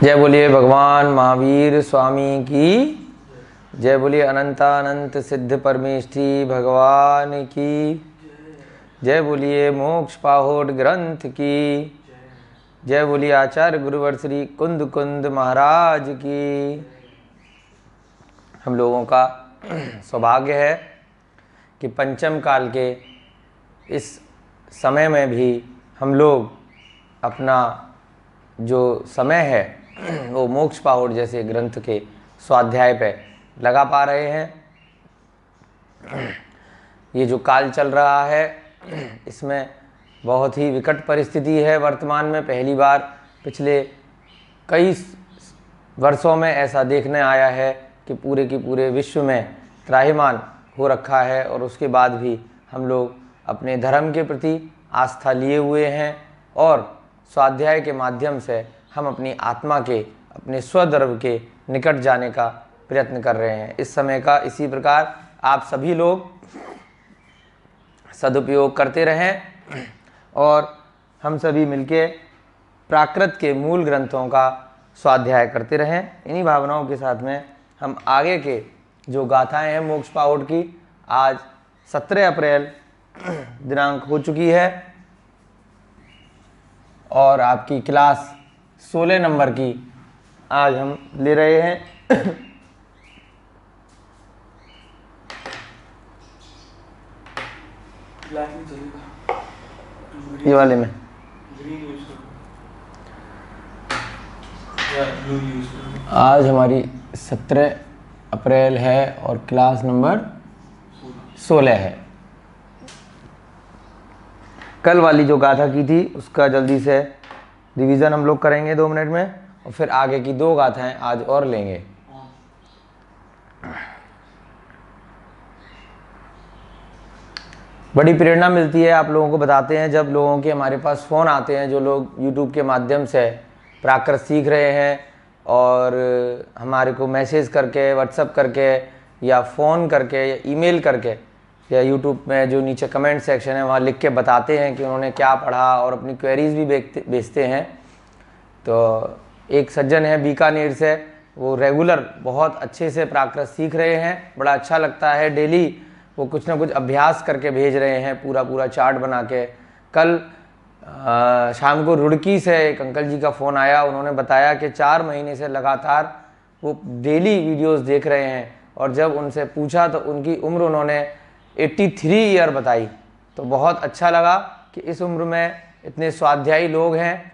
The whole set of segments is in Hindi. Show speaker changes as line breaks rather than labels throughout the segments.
जय बोलिए भगवान महावीर स्वामी की जय। बोलिए अनंतानंत सिद्ध परमेष्ठी भगवान की जय। बोलिए मोक्ष पाहोट ग्रंथ की जय। बोलिए आचार्य गुरुवर श्री कुंद कुंद महाराज की। हम लोगों का सौभाग्य है कि पंचम काल के इस समय में भी हम लोग अपना जो समय है वो मोक्ष पाहुड़ जैसे ग्रंथ के स्वाध्याय पे लगा पा रहे हैं। ये जो काल चल रहा है इसमें बहुत ही विकट परिस्थिति है वर्तमान में। पहली बार पिछले कई वर्षों में ऐसा देखने आया है कि पूरे के पूरे विश्व में त्राहिमाम हो रखा है और उसके बाद भी हम लोग अपने धर्म के प्रति आस्था लिए हुए हैं और स्वाध्याय के माध्यम से हम अपनी आत्मा के अपने स्वधर्म के निकट जाने का प्रयत्न कर रहे हैं। इस समय का इसी प्रकार आप सभी लोग सदुपयोग करते रहें और हम सभी मिलके प्राकृत के मूल ग्रंथों का स्वाध्याय करते रहें। इन्हीं भावनाओं के साथ में हम आगे के जो गाथाएं हैं मोक्ष पाहुड़ की, आज 17 अप्रैल दिनांक हो चुकी है और आपकी क्लास 16 नंबर की आज हम ले रहे हैं। ये वाले में आज हमारी 17 अप्रैल है और क्लास नंबर 16 है। कल वाली जो गाथा की थी उसका जल्दी से रिवीजन हम लोग करेंगे 2 मिनट में और फिर आगे की 2 गाथाएं आज और लेंगे। बड़ी प्रेरणा मिलती है आप लोगों को बताते हैं जब लोगों के हमारे पास फ़ोन आते हैं, जो लोग YouTube के माध्यम से प्राकृत सीख रहे हैं और हमारे को मैसेज करके, व्हाट्सएप करके या फ़ोन करके या ईमेल करके या YouTube में जो नीचे कमेंट सेक्शन है वहाँ लिख के बताते हैं कि उन्होंने क्या पढ़ा और अपनी क्वेरीज भी भेजते हैं। तो एक सज्जन है बीकानेर से, वो रेगुलर बहुत अच्छे से प्राकृत सीख रहे हैं, बड़ा अच्छा लगता है। डेली वो कुछ ना कुछ अभ्यास करके भेज रहे हैं, पूरा चार्ट बना के। कल शाम को रुड़की से एक अंकल जी का फ़ोन आया, उन्होंने बताया कि 4 महीने से लगातार वो डेली वीडियोस देख रहे हैं और जब उनसे पूछा तो उनकी उम्र उन्होंने 83 ईयर बताई। तो बहुत अच्छा लगा कि इस उम्र में इतने स्वाध्यायी लोग हैं।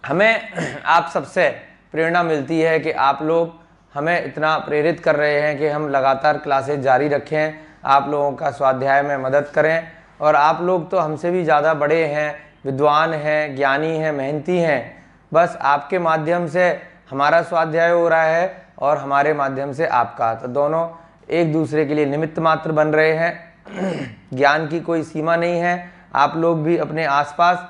हमें आप सबसे प्रेरणा मिलती है कि आप लोग हमें इतना प्रेरित कर रहे हैं कि हम लगातार क्लासेस जारी रखें, आप लोगों का स्वाध्याय में मदद करें। और आप लोग तो हमसे भी ज़्यादा बड़े हैं, विद्वान हैं, ज्ञानी हैं, मेहनती हैं। बस आपके माध्यम से हमारा स्वाध्याय हो रहा है और हमारे माध्यम से आपका, तो दोनों एक दूसरे के लिए निमित्त मात्र बन रहे हैं। ज्ञान की कोई सीमा नहीं है। आप लोग भी अपने आसपास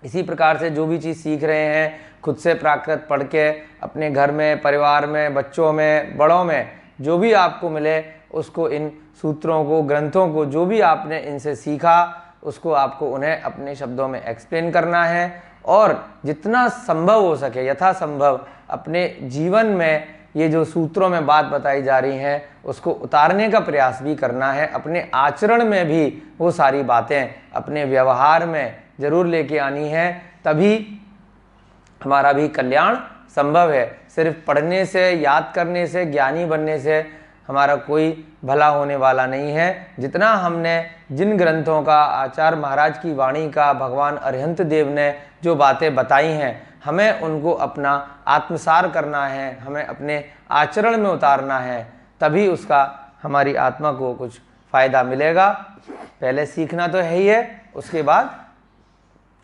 इसी प्रकार से जो भी चीज़ सीख रहे हैं, खुद से प्राकृत पढ़ के अपने घर में, परिवार में, बच्चों में, बड़ों में जो भी आपको मिले उसको, इन सूत्रों को, ग्रंथों को, जो भी आपने इनसे सीखा उसको आपको उन्हें अपने शब्दों में एक्सप्लेन करना है और जितना संभव हो सके यथासंभव अपने जीवन में ये जो सूत्रों में बात बताई जा रही हैं उसको उतारने का प्रयास भी करना है। अपने आचरण में भी वो सारी बातें अपने व्यवहार में ज़रूर लेके आनी है, तभी हमारा भी कल्याण संभव है। सिर्फ पढ़ने से, याद करने से, ज्ञानी बनने से हमारा कोई भला होने वाला नहीं है। जितना हमने जिन ग्रंथों का, आचार्य महाराज की वाणी का, भगवान अरिहंत देव ने जो बातें बताई हैं, हमें उनको अपना आत्मसार करना है, हमें अपने आचरण में उतारना है, तभी उसका हमारी आत्मा को कुछ फ़ायदा मिलेगा। पहले सीखना तो है ही है, उसके बाद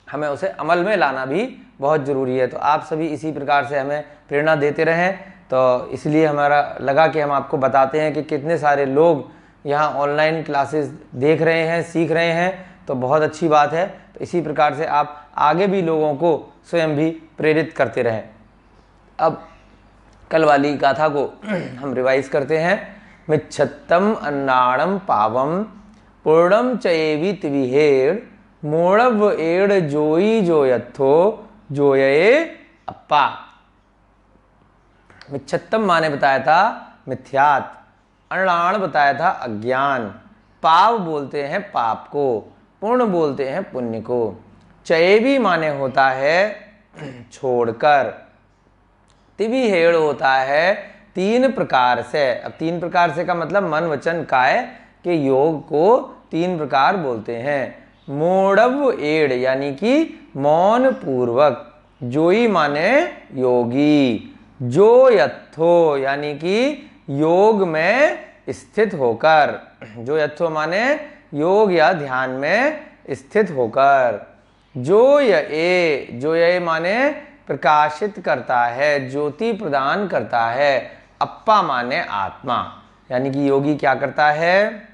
हमें उसे अमल में लाना भी बहुत ज़रूरी है। तो आप सभी इसी प्रकार से हमें प्रेरणा देते रहें। तो इसलिए हमारा लगा कि हम आपको बताते हैं कि कितने सारे लोग यहाँ ऑनलाइन क्लासेस देख रहे हैं, सीख रहे हैं, तो बहुत अच्छी बात है। तो इसी प्रकार से आप आगे भी लोगों को स्वयं भी प्रेरित करते रहें। अब कल वाली गाथा को हम रिवाइज करते हैं। मिच्छत्तम अन्नाणम पावम पूर्णम चएवित विहेड़ मोड़व एड़ जोई जोयथो जोये अप्पा। मिच्छत्तम माने बताया था मिथ्यात, अणाण बताया था अज्ञान, पाव बोलते हैं पाप को, पुण्य बोलते हैं पुण्य को, चयेवी माने होता है छोड़कर, तिविहेड़ होता है 3 प्रकार से। अब 3 प्रकार से का मतलब मन वचन काय के योग को 3 प्रकार बोलते हैं। मोड़व एड़ यानी कि मौन पूर्वक, जोई माने योगी, जो यथो यानी कि योग में स्थित होकर, जो यथो माने योग या ध्यान में स्थित होकर, जो ये माने प्रकाशित करता है, ज्योति प्रदान करता है, अप्पा माने आत्मा, यानी कि योगी क्या करता है,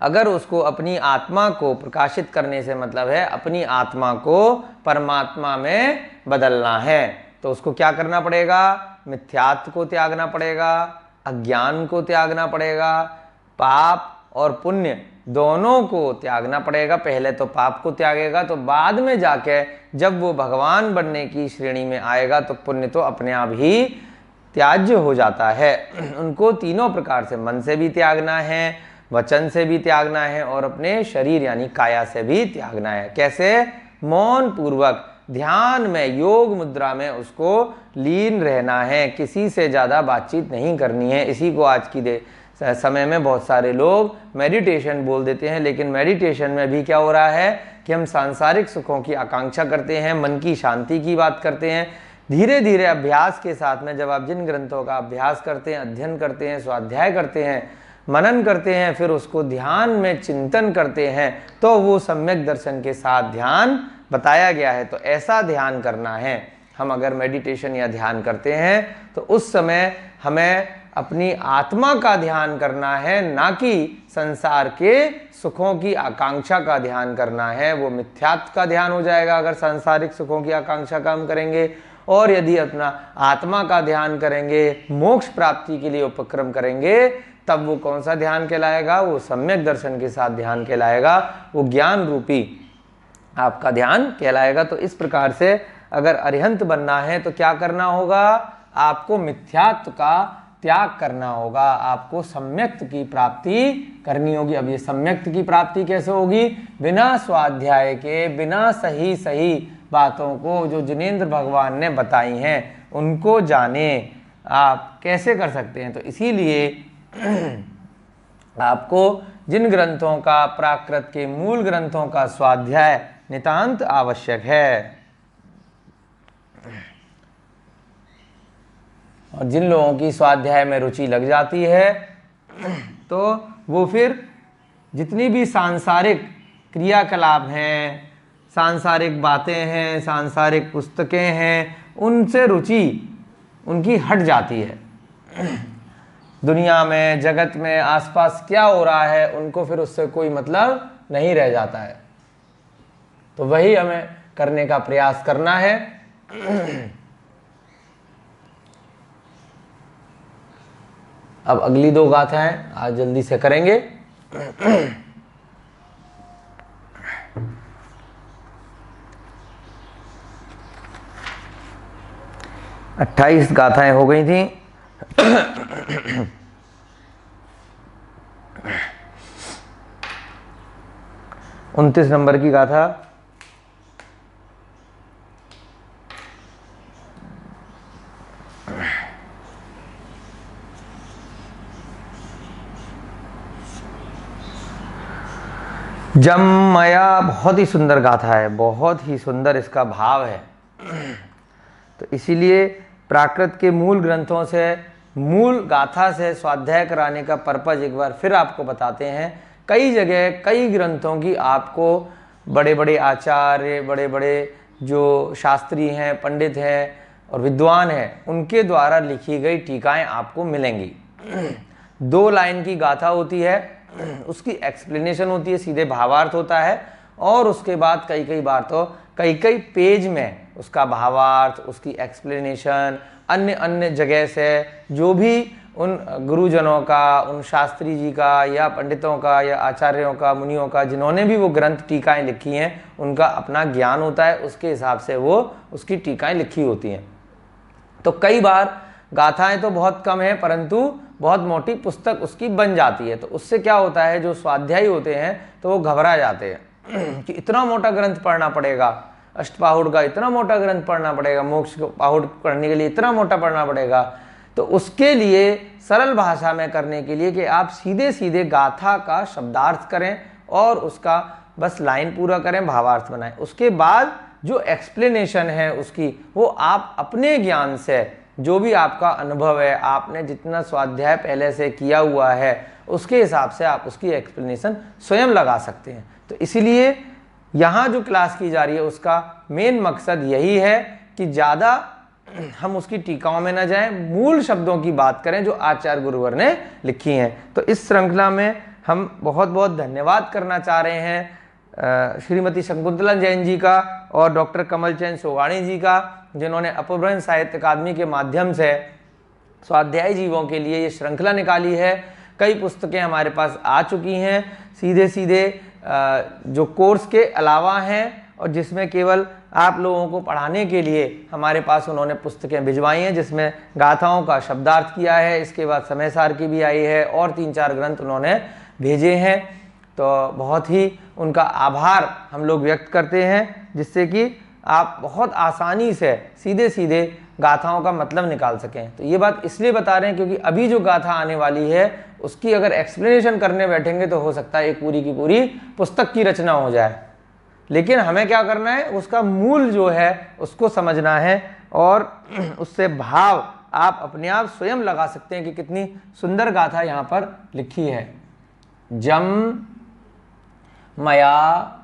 अगर उसको अपनी आत्मा को प्रकाशित करने से मतलब है अपनी आत्मा को परमात्मा में बदलना है, तो उसको क्या करना पड़ेगा, मिथ्यात्व को त्यागना पड़ेगा, अज्ञान को त्यागना पड़ेगा, पाप और पुण्य दोनों को त्यागना पड़ेगा। पहले तो पाप को त्यागेगा, तो बाद में जाके जब वो भगवान बनने की श्रेणी में आएगा तो पुण्य तो अपने आप ही त्याज्य हो जाता है। उनको तीनों प्रकार से, मन से भी त्यागना है, वचन से भी त्यागना है और अपने शरीर यानी काया से भी त्यागना है। कैसे, मौन पूर्वक ध्यान में, योग मुद्रा में उसको लीन रहना है, किसी से ज़्यादा बातचीत नहीं करनी है। इसी को आज की समय में बहुत सारे लोग मेडिटेशन बोल देते हैं, लेकिन मेडिटेशन में भी क्या हो रहा है कि हम सांसारिक सुखों की आकांक्षा करते हैं, मन की शांति की बात करते हैं। धीरे धीरे अभ्यास के साथ में जब आप जिन ग्रंथों का अभ्यास करते हैं, अध्ययन करते हैं, स्वाध्याय करते हैं, मनन करते हैं, फिर उसको ध्यान में चिंतन करते हैं, तो वो सम्यक दर्शन के साथ ध्यान बताया गया है। तो ऐसा ध्यान करना है। हम अगर मेडिटेशन या ध्यान करते हैं तो उस समय हमें अपनी आत्मा का ध्यान करना है, ना कि संसार के सुखों की आकांक्षा का ध्यान करना है। वो मिथ्यात्व का ध्यान हो जाएगा अगर सांसारिक सुखों की आकांक्षा का हम करेंगे। और यदि अपना आत्मा का ध्यान करेंगे, मोक्ष प्राप्ति के लिए उपक्रम करेंगे, तब वो कौन सा ध्यान कहलाएगा, वो सम्यक दर्शन के साथ ध्यान कहलाएगा, वो ज्ञान रूपी आपका ध्यान कहलाएगा। तो इस प्रकार से अगर अरिहंत बनना है तो क्या करना होगा, आपको मिथ्यात्व का त्याग करना होगा, आपको सम्यक्त की प्राप्ति करनी होगी। अब ये सम्यक्त की प्राप्ति कैसे होगी, बिना स्वाध्याय के, बिना सही सही बातों को जो जिनेंद्र भगवान ने बताई हैं उनको जाने। आप कैसे कर सकते हैं, तो इसीलिए आपको जिन ग्रंथों का, प्राकृत के मूल ग्रंथों का स्वाध्याय नितांत आवश्यक है। और जिन लोगों की स्वाध्याय में रुचि लग जाती है तो वो फिर जितनी भी सांसारिक क्रियाकलाप हैं, सांसारिक बातें हैं, सांसारिक पुस्तकें हैं, उनसे रुचि उनकी हट जाती है। दुनिया में, जगत में, आसपास क्या हो रहा है उनको फिर उससे कोई मतलब नहीं रह जाता है। तो वही हमें करने का प्रयास करना है। अब अगली 2 गाथाएं आज जल्दी से करेंगे। 28 गाथाएं हो गई थी। 29 नंबर की गाथा, जम मया, बहुत ही सुंदर गाथा है, बहुत ही सुंदर इसका भाव है। तो इसीलिए प्राकृत के मूल ग्रंथों से, मूल गाथा से स्वाध्याय कराने का पर्पज एक बार फिर आपको बताते हैं। कई जगह, कई ग्रंथों की आपको बड़े बड़े आचार्य, बड़े बड़े जो शास्त्री हैं, पंडित हैं और विद्वान हैं, उनके द्वारा लिखी गई टीकाएं आपको मिलेंगी। 2 लाइन की गाथा होती है, उसकी एक्सप्लेनेशन होती है, सीधे भावार्थ होता है, और उसके बाद कई बार तो कई पेज में उसका भावार्थ, उसकी एक्सप्लेनेशन, अन्य जगह से जो भी उन गुरुजनों का, उन शास्त्री जी का या पंडितों का या आचार्यों का, मुनियों का, जिन्होंने भी वो ग्रंथ टीकाएं लिखी हैं, उनका अपना ज्ञान होता है, उसके हिसाब से वो उसकी टीकाएं लिखी होती हैं। तो कई बार गाथाएं तो बहुत कम है, परंतु बहुत मोटी पुस्तक उसकी बन जाती है। तो उससे क्या होता है, जो स्वाध्यायी होते हैं तो वो घबरा जाते हैं कि इतना मोटा ग्रंथ पढ़ना पड़ेगा, अष्टपाहुड़ का इतना मोटा ग्रंथ पढ़ना पड़ेगा, मोक्ष पाहुड़ पढ़ने के लिए इतना मोटा पढ़ना पड़ेगा। तो उसके लिए सरल भाषा में करने के लिए कि आप सीधे सीधे गाथा का शब्दार्थ करें और उसका बस लाइन पूरा करें, भावार्थ बनाएं। उसके बाद जो एक्सप्लेनेशन है उसकी, वो आप अपने ज्ञान से, जो भी आपका अनुभव है, आपने जितना स्वाध्याय पहले से किया हुआ है, उसके हिसाब से आप उसकी एक्सप्लेनेशन स्वयं लगा सकते हैं। तो इसीलिए यहाँ जो क्लास की जा रही है उसका मेन मकसद यही है कि ज़्यादा हम उसकी टीकाओं में न जाएं, मूल शब्दों की बात करें जो आचार्य गुरुवर ने लिखी हैं। तो इस श्रृंखला में हम बहुत बहुत धन्यवाद करना चाह रहे हैं श्रीमती शकुंतला जैन जी का और डॉक्टर कमल चंद सोगाणी जी का, जिन्होंने अपभ्रंश साहित्य अकादमी के माध्यम से स्वाध्यायी जीवों के लिए ये श्रृंखला निकाली है। कई पुस्तकें हमारे पास आ चुकी हैं, सीधे सीधे जो कोर्स के अलावा हैं, और जिसमें केवल आप लोगों को पढ़ाने के लिए हमारे पास उन्होंने पुस्तकें भिजवाई हैं, जिसमें गाथाओं का शब्दार्थ किया है, इसके बाद समय सार की भी आई है और 3-4 ग्रंथ उन्होंने भेजे हैं। तो बहुत ही उनका आभार हम लोग व्यक्त करते हैं, जिससे कि आप बहुत आसानी से सीधे सीधे गाथाओं का मतलब निकाल सकें। तो ये बात इसलिए बता रहे हैं क्योंकि अभी जो गाथा आने वाली है उसकी अगर एक्सप्लेनेशन करने बैठेंगे तो हो सकता है एक पूरी की पूरी पुस्तक की रचना हो जाए। लेकिन हमें क्या करना है, उसका मूल जो है उसको समझना है और उससे भाव आप अपने आप स्वयं लगा सकते हैं कि कितनी सुंदर गाथा यहाँ पर लिखी है। जम मया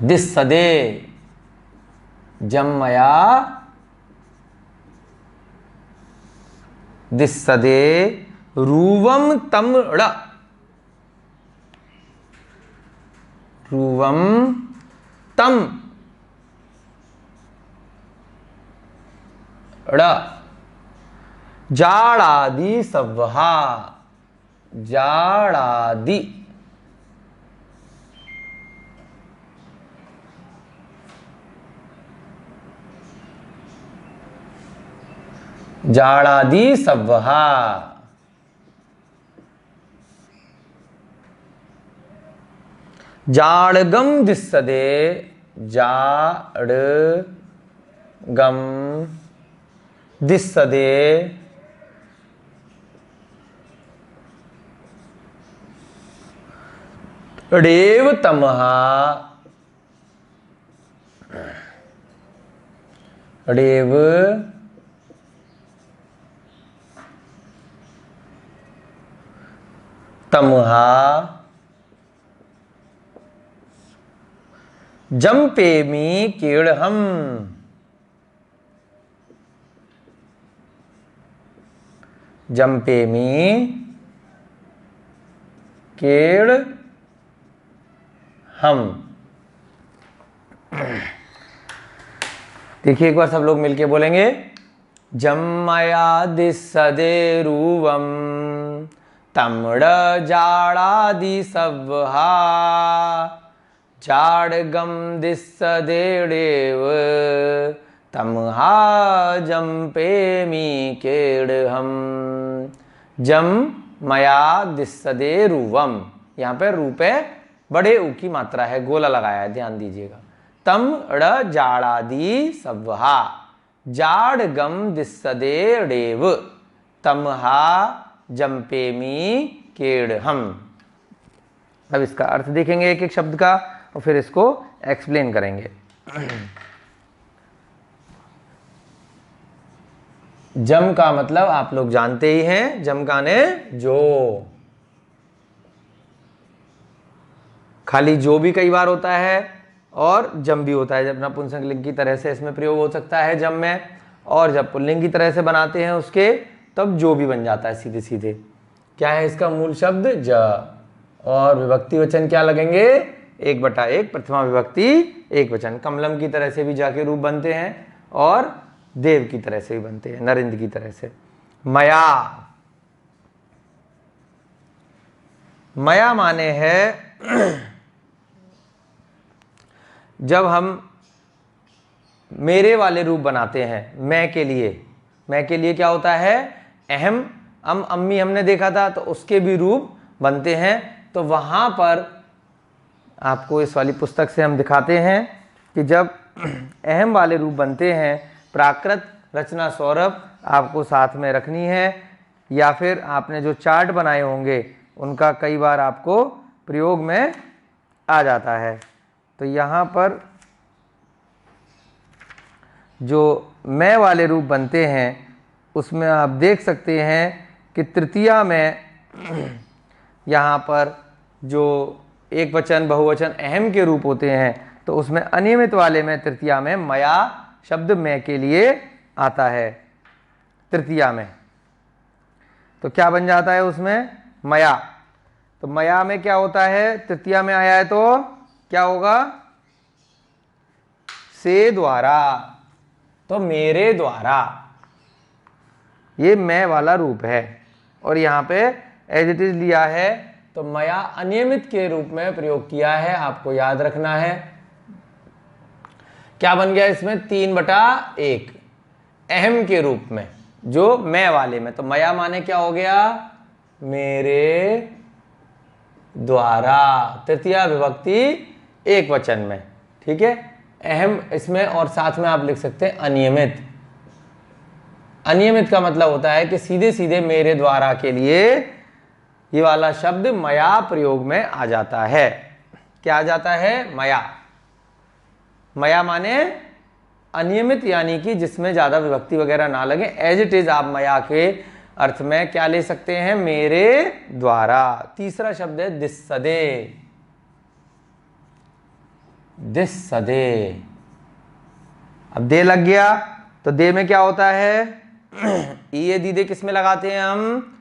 दिस्सदे, जम मया दिस्सदे रूवम तम ड़, रूवम तम ड़, जाड़ादि सव्हा, जाड़ादि जाड़ादि सव्हा, जाड़गम दिस्सदे, जाड़गम दिस्सदे ड़ेव तमहा, ड़ेव तमहा, जंपेमी कीड़हम, जंपेमी कीड़हम। देखिए एक बार सब लोग मिलके बोलेंगे। जम्मया दिस्सदे रूवम तमड़ जाड़ादि सव्हा, जाड़गम दिस्सदेड़ेव तमहा जंपेमी केड़हम। जम मया दिस्सदे रूवम, यहाँ पे रूपे बड़े ऊ की मात्रा है, गोला लगाया है, ध्यान दीजिएगा। तम ड़ जाड़ादि सव्हा, जाड़गम दिस्सदेड़ेव तमहा जंपेमी केड़हम। अब इसका अर्थ देखेंगे एक एक शब्द का और फिर इसको एक्सप्लेन करेंगे। जम का मतलब आप लोग जानते ही हैं, जम का ने जो, खाली जो भी कई बार होता है और जम भी होता है। जब नपुंसकलिंग की तरह से इसमें प्रयोग हो सकता है जम में, और जब पुल्लिंग की तरह से बनाते हैं उसके, तब जो भी बन जाता है सीधे सीधे। क्या है इसका मूल शब्द? ज। और विभक्ति वचन क्या लगेंगे? 1/1 प्रथमा विभक्ति एक वचन। कमलम की तरह से भी जाके रूप बनते हैं और देव की तरह से भी बनते हैं, नरेंद्र की तरह से। मया, मया माने है जब हम मेरे वाले रूप बनाते हैं। मैं के लिए क्या होता है, अहम, अम्मी हमने देखा था, तो उसके भी रूप बनते हैं। तो वहाँ पर आपको इस वाली पुस्तक से हम दिखाते हैं कि जब अहम वाले रूप बनते हैं, प्राकृत रचना सौरभ आपको साथ में रखनी है, या फिर आपने जो चार्ट बनाए होंगे उनका कई बार आपको प्रयोग में आ जाता है। तो यहाँ पर जो मैं वाले रूप बनते हैं उसमें आप देख सकते हैं कि तृतीया में यहाँ पर जो एक वचन बहुवचन अहम के रूप होते हैं, तो उसमें अनियमित वाले में तृतीया में मया शब्द मैं के लिए आता है। तृतीया में तो क्या बन जाता है उसमें, मया। तो मया में क्या होता है, तृतीया में आया है तो क्या होगा, से द्वारा, तो मेरे द्वारा, ये मैं वाला रूप है। और यहाँ पे एज इट इज लिया है, तो मया अनियमित के रूप में प्रयोग किया है, आपको याद रखना है। क्या बन गया इसमें, 3/1 अहम के रूप में, जो मैं वाले में। तो मया माने क्या हो गया, मेरे द्वारा, तृतीया विभक्ति एक वचन में, ठीक है। अहम इसमें, और साथ में आप लिख सकते हैं अनियमित। अनियमित का मतलब होता है कि सीधे सीधे मेरे द्वारा के लिए ये वाला शब्द मया प्रयोग में आ जाता है। क्या आ जाता है, मया। मया माने अनियमित, यानी कि जिसमें ज्यादा विभक्ति वगैरह ना लगे। एज इट इज आप मया के अर्थ में क्या ले सकते हैं, मेरे द्वारा। तीसरा शब्द है दिस्सदे। दिस्सदे, अब दे लग गया, तो दे में क्या होता है, ये दीदे किस में लगाते हैं हम,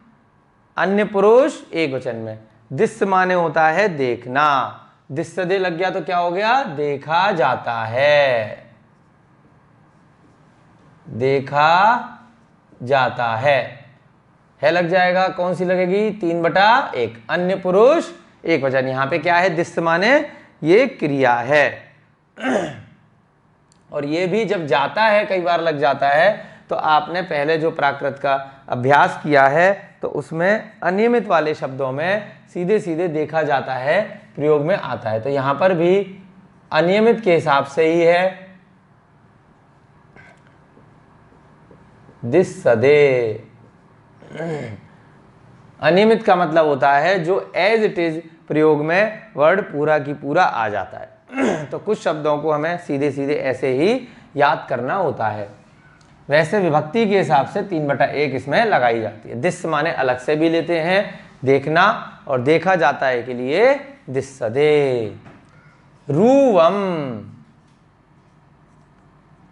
अन्य पुरुष एक वचन में। दिस माने होता है देखना, दिस्सदे लग गया तो क्या हो गया, देखा जाता है, देखा जाता है लग जाएगा। कौन सी लगेगी, 3/1 अन्य पुरुष एक वचन। यहां पे क्या है, दिस माने ये क्रिया है। और ये भी जब जाता है कई बार लग जाता है, तो आपने पहले जो प्राकृत का अभ्यास किया है, तो उसमें अनियमित वाले शब्दों में सीधे सीधे देखा जाता है प्रयोग में आता है। तो यहां पर भी अनियमित के हिसाब से ही है, दिस्सदे। अनियमित का मतलब होता है जो एज इट इज प्रयोग में वर्ड पूरा की पूरा आ जाता है। तो कुछ शब्दों को हमें सीधे सीधे ऐसे ही याद करना होता है। वैसे विभक्ति के हिसाब से 3/1 इसमें लगाई जाती है। दिस माने अलग से भी लेते हैं, देखना, और देखा जाता है के लिए दिस्सदे। रूवम,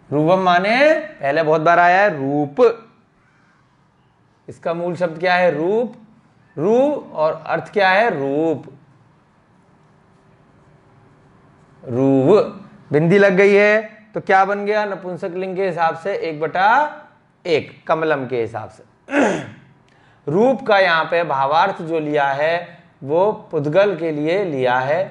रूवम माने पहले बहुत बार आया है रूप। इसका मूल शब्द क्या है, रूप। रू और अर्थ क्या है, रूप। रूव, बिंदी लग गई है तो क्या बन गया, नपुंसक लिंग के हिसाब से 1/1 कमलम के हिसाब से। रूप का यहाँ पे भावार्थ जो लिया है वो पुद्गल के लिए लिया है,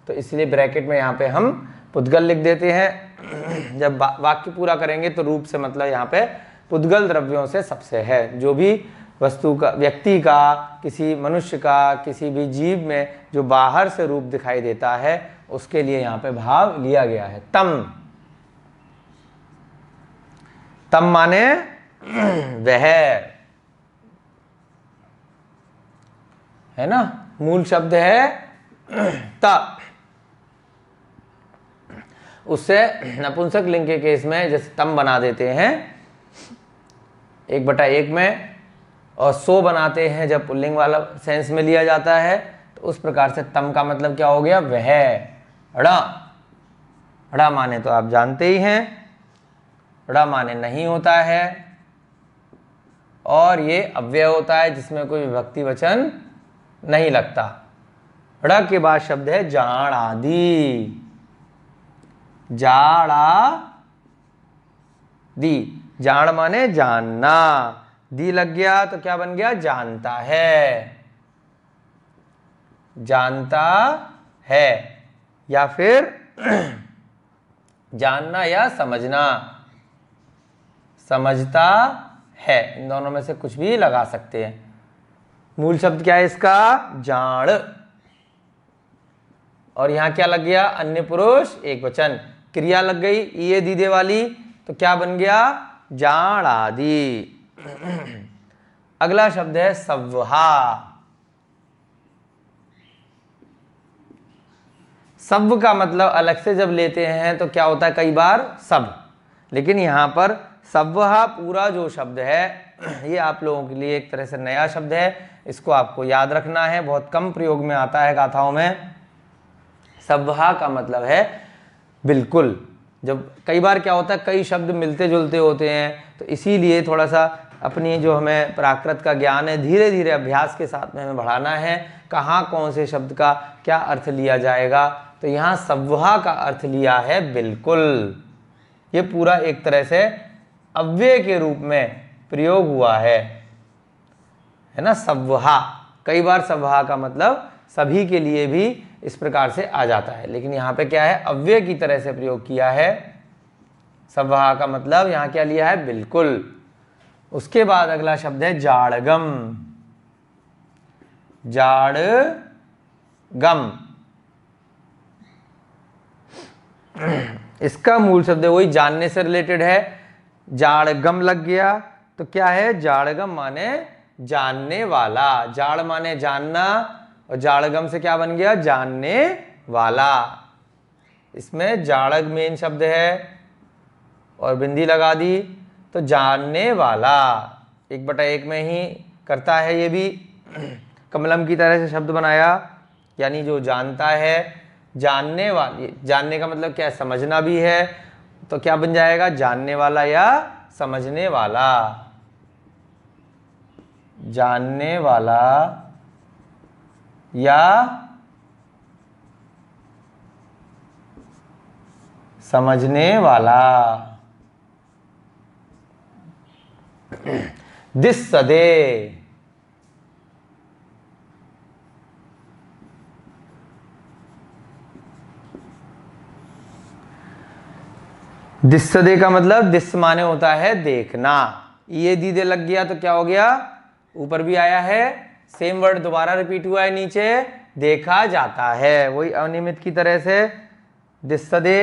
तो इसलिए ब्रैकेट में यहाँ पे हम पुद्गल लिख देते हैं। जब वाक्य पूरा करेंगे तो रूप से मतलब यहाँ पे पुद्गल द्रव्यों से सबसे है। जो भी वस्तु का, व्यक्ति का, किसी मनुष्य का, किसी भी जीव में जो बाहर से रूप दिखाई देता है, उसके लिए यहाँ पे भाव लिया गया है। तम, तम माने वह, है ना, मूल शब्द है त। उससे नपुंसक लिंग के केस में जैसे तम बना देते हैं 1/1 में, और सो बनाते हैं जब पुल्लिंग वाला सेंस में लिया जाता है, तो उस प्रकार से तम का मतलब क्या हो गया, वह। ड़ा, ड़ा माने तो आप जानते ही हैं, ड़ा माने नहीं होता है, और ये अव्यय होता है जिसमें कोई विभक्ति वचन नहीं लगता। ड़ के बाद शब्द है जाड़ आदि। जाड़ा दी। जान माने जानना, दी लग गया तो क्या बन गया, जानता है, जानता है, या फिर जानना या समझना, समझता है, इन दोनों में से कुछ भी लगा सकते हैं। मूल शब्द क्या है इसका, जान, और यहां क्या लग गया, अन्य पुरुष एक वचन, क्रिया लग गई ये दीदे वाली, तो क्या बन गया, जान आदि। अगला शब्द है सव्हा। सव्व का मतलब अलग से जब लेते हैं तो क्या होता है, कई बार सब, लेकिन यहां पर सव्हा पूरा जो शब्द है ये आप लोगों के लिए एक तरह से नया शब्द है, इसको आपको याद रखना है, बहुत कम प्रयोग में आता है गाथाओं में। सव्हा का मतलब है बिल्कुल। जब कई बार क्या होता है, कई शब्द मिलते जुलते होते हैं, तो इसीलिए थोड़ा सा अपनी जो हमें प्राकृत का ज्ञान है धीरे धीरे अभ्यास के साथ में हमें बढ़ाना है, कहाँ कौन से शब्द का क्या अर्थ लिया जाएगा। तो यहाँ सव्हा का अर्थ लिया है बिल्कुल, ये पूरा एक तरह से अव्यय के रूप में प्रयोग हुआ है ना, सव्हा। कई बार सव्हा का मतलब सभी के लिए भी इस प्रकार से आ जाता है, लेकिन यहाँ पे क्या है, अव्यय की तरह से प्रयोग किया है। सव्हा का मतलब यहाँ क्या लिया है, बिल्कुल। उसके बाद अगला शब्द है जाड़गम। जाड़गम, इसका मूल शब्द है वही जानने से रिलेटेड है, जाड़गम लग गया तो क्या है, जाड़गम माने जानने वाला, जाड़ माने जानना, और जाड़गम से क्या बन गया, जानने वाला। इसमें जाड़ग मेन शब्द है और बिंदी लगा दी, तो जानने वाला 1/1 में ही करता है, ये भी कमलम की तरह से शब्द बनाया, यानी जो जानता है, जानने वाली, जानने का मतलब क्या है, समझना भी है, तो क्या बन जाएगा, जानने वाला या समझने वाला, जानने वाला या समझने वाला। दिस्सदे, दिस्सदे का मतलब दिस माने होता है देखना, ये दीदे लग गया तो क्या हो गया, ऊपर भी आया है, सेम वर्ड दोबारा रिपीट हुआ है नीचे, देखा जाता है, वही अनियमित की तरह से दिस्सदे।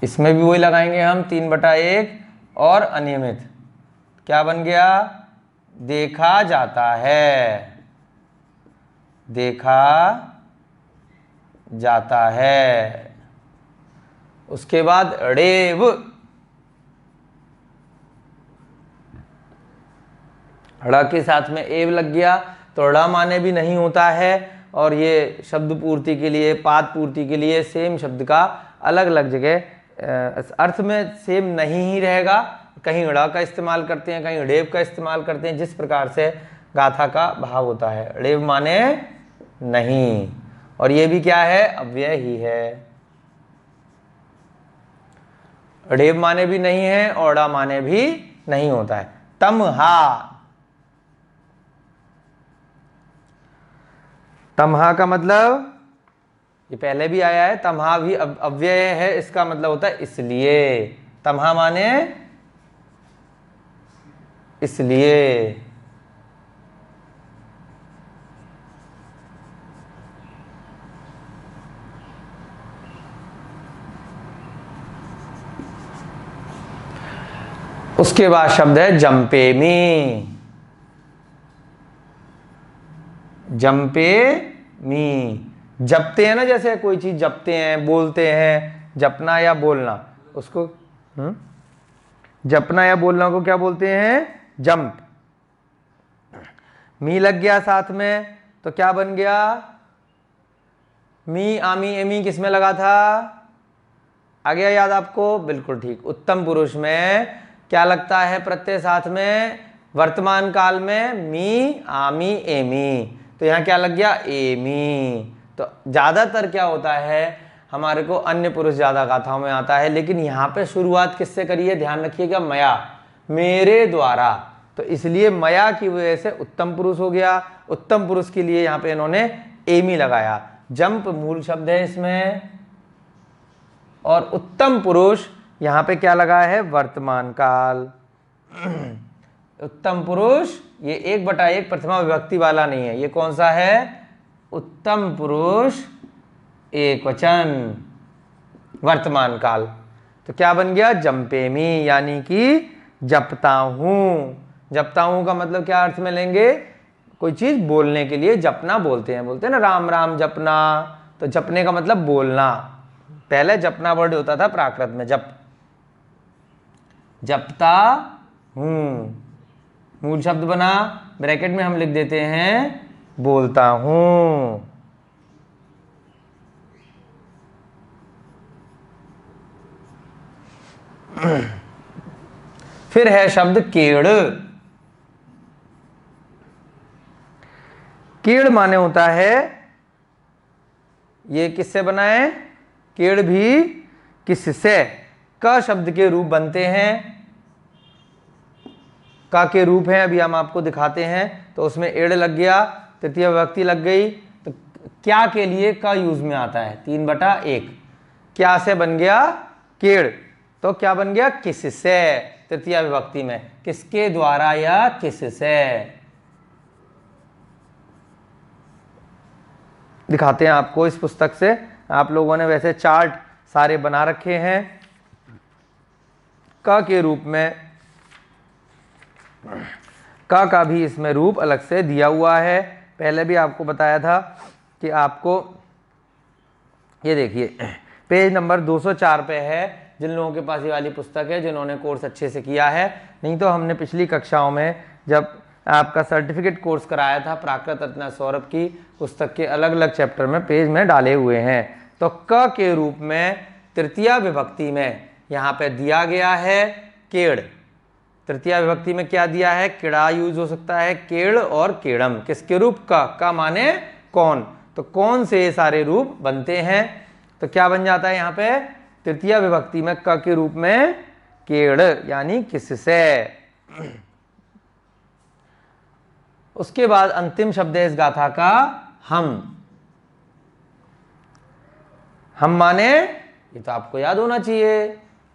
इसमें भी वही लगाएंगे हम 3/1 और अनियमित, क्या बन गया, देखा जाता है, देखा जाता है। उसके बाद ड़ेव, ड़ के साथ में एव लग गया तो ड़ माने भी नहीं होता है, और ये शब्द पूर्ति के लिए, पाद पूर्ति के लिए सेम शब्द का अलग अलग जगह अर्थ में सेम नहीं ही रहेगा, कहीं ड़ का इस्तेमाल करते हैं, कहीं ड़ेव का इस्तेमाल करते हैं, जिस प्रकार से गाथा का भाव होता है। ड़ेव माने नहीं, और ये भी क्या है, अव्यय ही है, ड़ेव माने भी नहीं है और ड़ा माने भी नहीं होता है। तमहा, तमहा का मतलब ये पहले भी आया है, तमहा भी अव्यय है, इसका मतलब होता है इसलिए, तमहा माने इसलिए। उसके बाद शब्द है जंपेमी, जंपेमी, जपते हैं ना, जैसे कोई चीज जपते हैं, बोलते हैं, जपना या बोलना, उसको जपना या बोलना को क्या बोलते हैं, जंप। मी लग गया साथ में तो क्या बन गया, मी आमी एमी किसमें लगा था, आ गया याद आपको, बिल्कुल ठीक। उत्तम पुरुष में क्या लगता है प्रत्यय साथ में, वर्तमान काल में मी आमी एमी, तो यहां क्या लग गया, एमी, तो ज़्यादातर क्या होता है, हमारे को अन्य पुरुष ज़्यादा गाथाओं में आता है, लेकिन यहाँ पे शुरुआत किससे करी है, ध्यान रखिएगा, मया, मेरे द्वारा। तो इसलिए मया की वजह से उत्तम पुरुष हो गया। उत्तम पुरुष के लिए यहाँ पे इन्होंने एमी लगाया। जंप मूल शब्द है इसमें, और उत्तम पुरुष यहाँ पे क्या लगा है, वर्तमान काल। उत्तम पुरुष ये 1/1 प्रथमा विभक्ति वाला नहीं है, ये कौन सा है, उत्तम पुरुष एक वचन वर्तमान काल। तो क्या बन गया, जंपेमी, यानी कि जपता हूं। जपता हूं का मतलब क्या अर्थ में लेंगे, कोई चीज बोलने के लिए जपना बोलते हैं ना, राम राम जपना। तो जपने का मतलब बोलना, पहले जपना वर्ड होता था प्राकृत में, जपता हूं, मूल शब्द बना, ब्रैकेट में हम लिख देते हैं बोलता हूं। फिर है शब्द केड़। केड़ माने होता है, ये किससे बना है, केड़ भी किससे, क शब्द के रूप बनते हैं। का के रूप हैं, अभी हम आपको दिखाते हैं। तो उसमें एड़ लग गया, तृतीय विभक्ति लग गई, तो क्या के लिए का यूज में आता है, 3/1, क्या से बन गया केड़। तो क्या बन गया, किससे, तृतीय विभक्ति में, किसके द्वारा या किससे। दिखाते हैं आपको इस पुस्तक से, आप लोगों ने वैसे चार्ट सारे बना रखे हैं। क के रूप में, का भी इसमें रूप अलग से दिया हुआ है। पहले भी आपको बताया था कि आपको ये देखिए पेज नंबर 204 पे है, जिन लोगों के पास ये वाली पुस्तक है, जिन्होंने कोर्स अच्छे से किया है। नहीं तो हमने पिछली कक्षाओं में जब आपका सर्टिफिकेट कोर्स कराया था, प्राकृत रत्ना सौरभ की पुस्तक के अलग अलग चैप्टर में पेज में डाले हुए हैं। तो क के रूप में तृतीय विभक्ति में यहाँ पे दिया गया है केड़। तृतीय विभक्ति में क्या दिया है, किड़ा यूज हो सकता है, केड़ और केड़म, किसके रूप, का माने कौन। तो कौन से ये सारे रूप बनते हैं, तो क्या बन जाता है यहाँ पे, तृतीय विभक्ति में क के रूप में केड़, यानी किससे। उसके बाद अंतिम शब्द है इस गाथा का हम। हम माने, ये तो आपको याद होना चाहिए,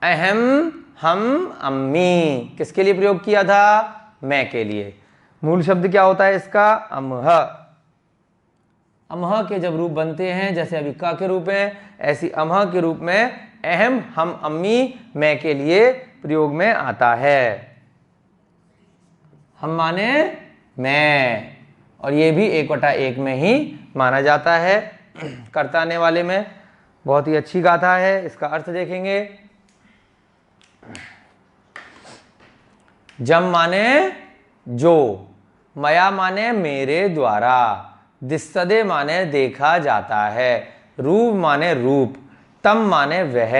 अहम, हम, अम्मी, किसके लिए प्रयोग किया था, मैं के लिए। मूल शब्द क्या होता है इसका, अमह। अमह के जब रूप बनते हैं, जैसे अभी का के रूप में, ऐसी अमह के रूप में अहम, हम, अम्मी, मैं के लिए प्रयोग में आता है। हम माने मैं, और ये भी 1/1 में ही माना जाता है। कर्ता आने वाले में बहुत ही अच्छी गाथा है। इसका अर्थ देखेंगे, जम माने जो, मया माने मेरे द्वारा, दिस्सदे माने देखा जाता है, रूप माने रूप, तम माने वह,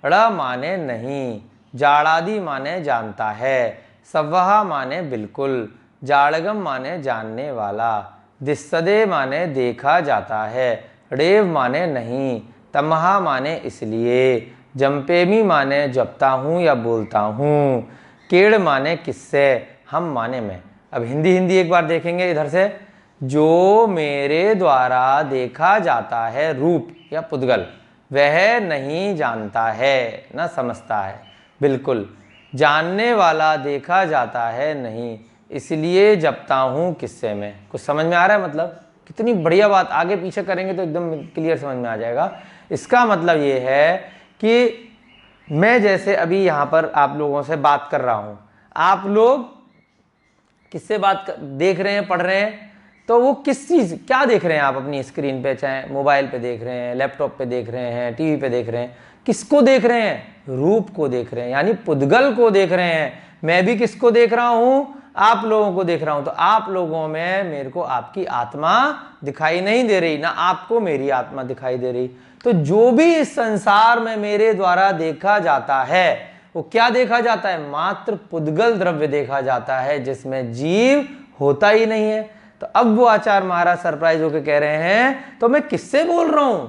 ड़ माने नहीं, जाड़ादि माने जानता है, सव्वहा माने बिल्कुल, जाड़गम माने जानने वाला, दिस्सदे माने देखा जाता है, ड़ेव माने नहीं, तमहा माने इसलिए, जंपेमी माने जपता हूँ या बोलता हूँ, केड़ माने किससे, हम माने मैं। अब हिंदी एक बार देखेंगे इधर से, जो मेरे द्वारा देखा जाता है रूप या पुद्गल, वह नहीं जानता है, न समझता है, बिल्कुल, जानने वाला देखा जाता है नहीं, इसलिए जपता हूँ किससे में। कुछ समझ में आ रहा है, मतलब कितनी बढ़िया बात, आगे पीछे करेंगे तो एकदम क्लियर समझ में आ जाएगा। इसका मतलब ये है कि मैं जैसे अभी यहाँ पर आप लोगों से बात कर रहा हूँ, आप लोग किससे देख रहे हैं, पढ़ रहे हैं, तो वो किस चीज़, क्या देख रहे हैं आप अपनी स्क्रीन पे, चाहे मोबाइल पे देख रहे हैं, लैपटॉप पे देख रहे हैं, टीवी पे देख रहे हैं, किसको देख रहे हैं, रूप को देख रहे हैं, यानी पुद्गल को देख रहे हैं। मैं भी किसको देख रहा हूँ, आप लोगों को देख रहा हूँ। तो आप लोगों में मेरे को आपकी आत्मा दिखाई नहीं दे रही, ना आपको मेरी आत्मा दिखाई दे रही। तो जो भी इस संसार में मेरे द्वारा देखा जाता है, वो क्या देखा जाता है, मात्र पुद्गल द्रव्य देखा जाता है, जिसमें जीव होता ही नहीं है। तो अब वो आचार्य महाराज सरप्राइज होकर कह रहे हैं तो मैं किससे बोल रहा हूं,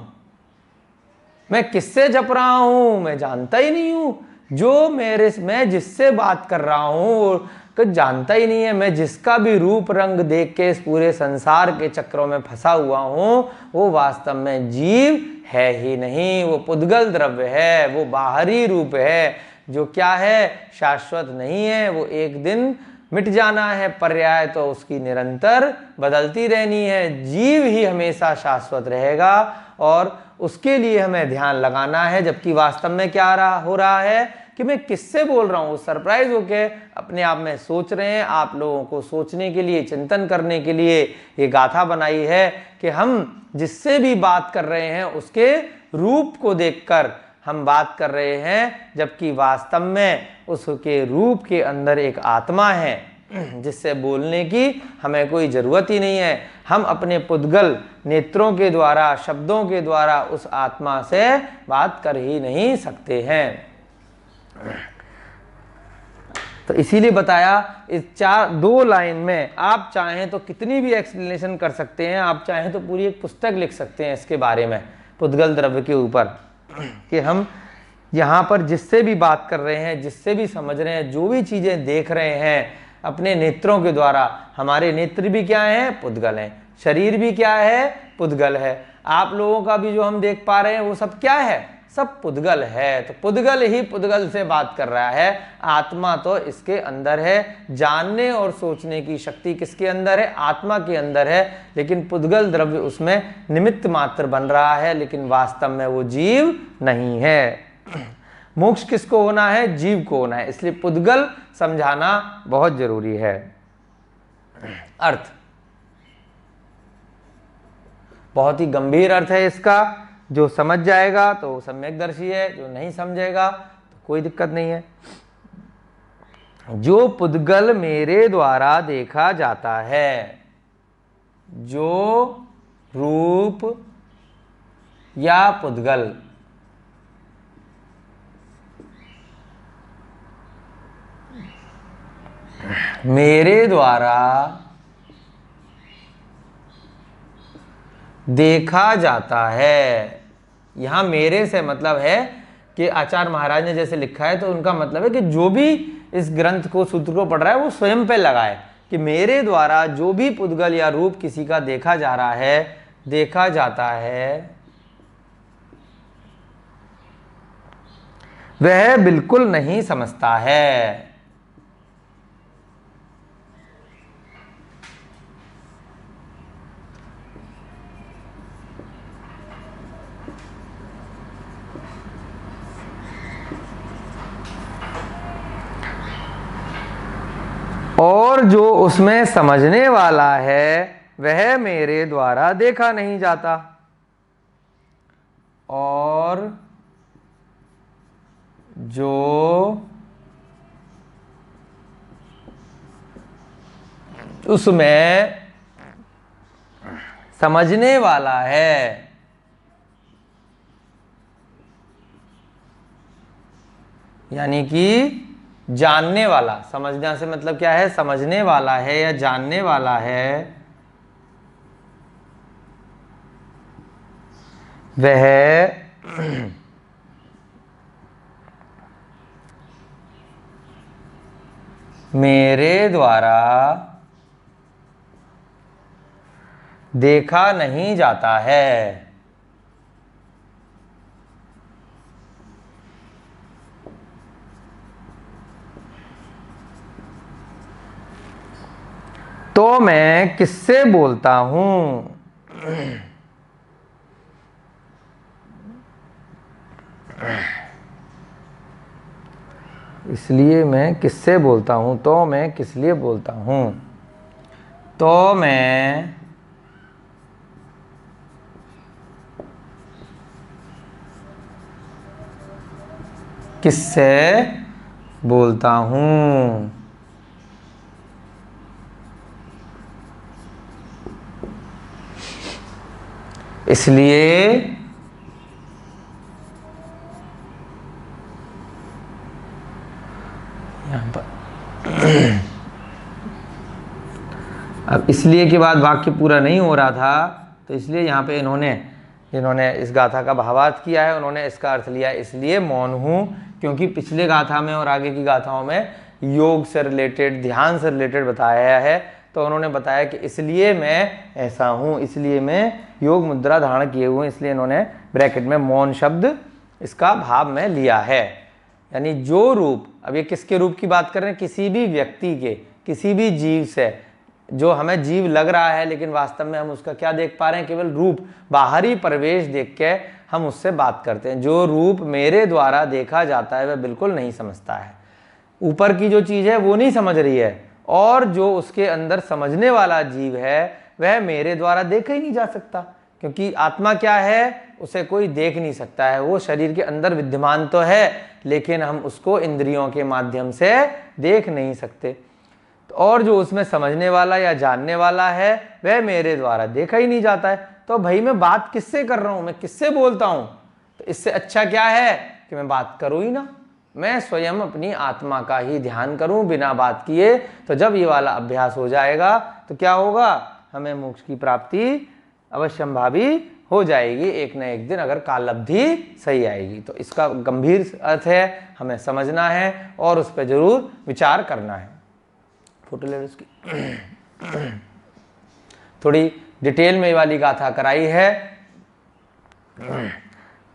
मैं किससे जप रहा हूं, मैं जानता ही नहीं हूं। जो मैं जिससे बात कर रहा हूं कुछ जानता ही नहीं है। मैं जिसका भी रूप रंग देख के इस पूरे संसार के चक्रों में फंसा हुआ हूं, वो वास्तव में जीव है ही नहीं, वो पुद्गल द्रव्य है, वो बाहरी रूप है जो क्या है, शाश्वत नहीं है। वो एक दिन मिट जाना है, पर्याय तो उसकी निरंतर बदलती रहनी है। जीव ही हमेशा शाश्वत रहेगा और उसके लिए हमें ध्यान लगाना है। जबकि वास्तव में क्या हो रहा है कि मैं किससे बोल रहा हूँ, सरप्राइज होके अपने आप में सोच रहे हैं। आप लोगों को सोचने के लिए, चिंतन करने के लिए ये गाथा बनाई है कि हम जिससे भी बात कर रहे हैं उसके रूप को देखकर हम बात कर रहे हैं, जबकि वास्तव में उसके रूप के अंदर एक आत्मा है जिससे बोलने की हमें कोई जरूरत ही नहीं है। हम अपने पुद्गल नेत्रों के द्वारा, शब्दों के द्वारा उस आत्मा से बात कर ही नहीं सकते हैं। तो इसीलिए बताया इस 2 लाइन में आप चाहें तो कितनी भी एक्सप्लेनेशन कर सकते हैं, आप चाहें तो पूरी एक पुस्तक लिख सकते हैं इसके बारे में, पुद्गल द्रव्य के ऊपर, कि हम यहाँ पर जिससे भी बात कर रहे हैं, जिससे भी समझ रहे हैं, जो भी चीजें देख रहे हैं अपने नेत्रों के द्वारा, हमारे नेत्र भी क्या है, पुद्गल हैं, शरीर भी क्या है, पुद्गल है, आप लोगों का भी जो हम देख पा रहे हैं वो सब क्या है, सब पुद्गल है। तो पुद्गल ही पुद्गल से बात कर रहा है, आत्मा तो इसके अंदर है। जानने और सोचने की शक्ति किसके अंदर है, आत्मा के अंदर है, लेकिन पुद्गल द्रव्य उसमें निमित्त मात्र बन रहा है, लेकिन वास्तव में वो जीव नहीं है। मोक्ष किसको होना है, जीव को होना है, इसलिए पुद्गल समझाना बहुत जरूरी है। अर्थ बहुत ही गंभीर अर्थ है इसका, जो समझ जाएगा तो सम्यकदर्शी है, जो नहीं समझेगा तो कोई दिक्कत नहीं है। जो पुद्गल मेरे द्वारा देखा जाता है, जो रूप या पुद्गल मेरे द्वारा देखा जाता है, यहां मेरे से मतलब है कि आचार्य महाराज ने जैसे लिखा है तो उनका मतलब है कि जो भी इस ग्रंथ को, सूत्र को पढ़ रहा है वो स्वयं पे लगाए कि मेरे द्वारा जो भी पुद्गल या रूप किसी का देखा जा रहा है, देखा जाता है, वह बिल्कुल नहीं समझता है। और जो उसमें समझने वाला है वह मेरे द्वारा देखा नहीं जाता, और जो उसमें समझने वाला है, यानी कि जानने वाला, समझना से मतलब क्या है, समझने वाला है या जानने वाला है, वह मेरे द्वारा देखा नहीं जाता है। तो मैं किससे बोलता हूं, इसलिए मैं किससे बोलता हूं, तो मैं किस लिए बोलता हूं, तो मैं किससे बोलता हूं, इसलिए यहां पर अब इसलिए के बाद वाक्य पूरा नहीं हो रहा था, तो इसलिए यहाँ पे जिन्होंने इस गाथा का भावार्थ किया है उन्होंने इसका अर्थ लिया इसलिए मौन हूँ, क्योंकि पिछले गाथा में और आगे की गाथाओं में योग से रिलेटेड, ध्यान से रिलेटेड बताया है। तो उन्होंने बताया कि इसलिए मैं ऐसा हूँ, इसलिए मैं योग मुद्रा धारण किए हुए, इसलिए इन्होंने ब्रैकेट में मौन शब्द इसका भाव में लिया है। यानी जो रूप, अब ये किसके रूप की बात कर रहे हैं? किसी भी व्यक्ति के, किसी भी जीव से, जो हमें जीव लग रहा है लेकिन वास्तव में हम उसका क्या देख पा रहे हैं? केवल रूप, बाहरी परिवेश देख के हम उससे बात करते हैं। जो रूप मेरे द्वारा देखा जाता है वह बिल्कुल नहीं समझता है, ऊपर की जो चीज़ है वो नहीं समझ रही है, और जो उसके अंदर समझने वाला जीव है वह मेरे द्वारा देखा ही नहीं जा सकता, क्योंकि आत्मा क्या है? उसे कोई देख नहीं सकता है। वो शरीर के अंदर विद्यमान तो है लेकिन हम उसको इंद्रियों के माध्यम से देख नहीं सकते, और जो उसमें समझने वाला या जानने वाला है वह मेरे द्वारा देखा ही नहीं जाता है। तो भाई मैं बात किससे कर रहा हूँ? मैं किससे बोलता हूँ? तो इससे अच्छा क्या है कि मैं बात करूँ ही ना, मैं स्वयं अपनी आत्मा का ही ध्यान करूं बिना बात किए। तो जब ये वाला अभ्यास हो जाएगा तो क्या होगा? हमें मोक्ष की प्राप्ति अवश्यंभावी हो जाएगी एक न एक दिन, अगर कालब्धि सही आएगी। तो इसका गंभीर अर्थ है, हमें समझना है और उस पर जरूर विचार करना है। फोटो ले लो उसकी। थोड़ी डिटेल में ये वाली गाथा कराई है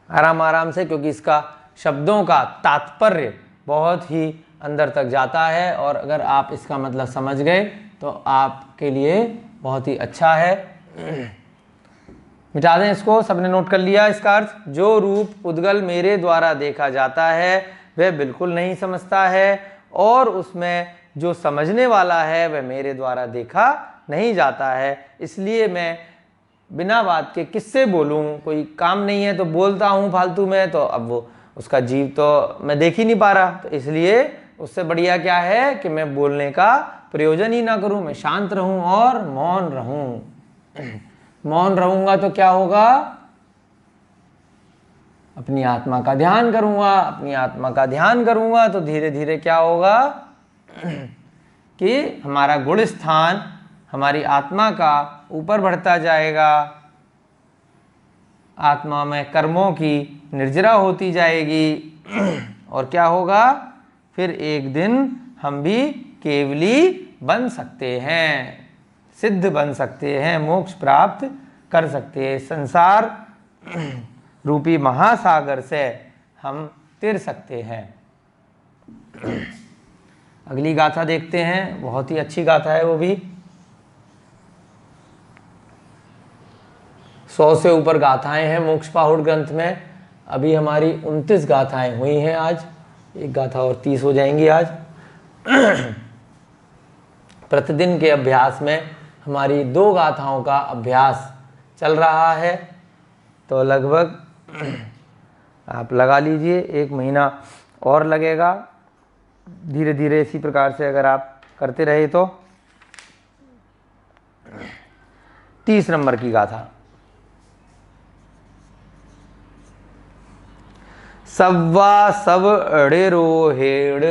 आराम आराम से, क्योंकि इसका शब्दों का तात्पर्य बहुत ही अंदर तक जाता है, और अगर आप इसका मतलब समझ गए तो आपके लिए बहुत ही अच्छा है। मिटा दें इसको, सबने नोट कर लिया इसका अर्थ? जो रूप उद्गल मेरे द्वारा देखा जाता है वह बिल्कुल नहीं समझता है, और उसमें जो समझने वाला है वह मेरे द्वारा देखा नहीं जाता है। इसलिए मैं बिना बात के किससे बोलूं? कोई काम नहीं है तो बोलता हूं फालतू में, तो अब वो उसका जीव तो मैं देख ही नहीं पा रहा। तो इसलिए उससे बढ़िया क्या है कि मैं बोलने का प्रयोजन ही ना करूं, मैं शांत रहूं और मौन रहूं। मौन रहूंगा तो क्या होगा? अपनी आत्मा का ध्यान करूंगा। अपनी आत्मा का ध्यान करूंगा तो धीरे धीरे क्या होगा कि हमारा गुण स्थान हमारी आत्मा का ऊपर बढ़ता जाएगा, आत्मा में कर्मों की निर्जरा होती जाएगी, और क्या होगा? फिर एक दिन हम भी केवली बन सकते हैं, सिद्ध बन सकते हैं, मोक्ष प्राप्त कर सकते हैं। संसार रूपी महासागर से हम तिर सकते हैं। अगली गाथा देखते हैं, बहुत ही अच्छी गाथा है वो भी। 100 से ऊपर गाथाएं हैं मोक्ष पाहुड़ ग्रंथ में। अभी हमारी 29 गाथाएं हुई हैं आज, एक गाथा और 30 हो जाएंगी आज। प्रतिदिन के अभ्यास में हमारी 2 गाथाओं का अभ्यास चल रहा है, तो लगभग आप लगा लीजिए 1 महीना और लगेगा। धीरे धीरे इसी प्रकार से अगर आप करते रहे तो 30 नंबर की गाथा। सव्वा सव अड़ेरो हेड़,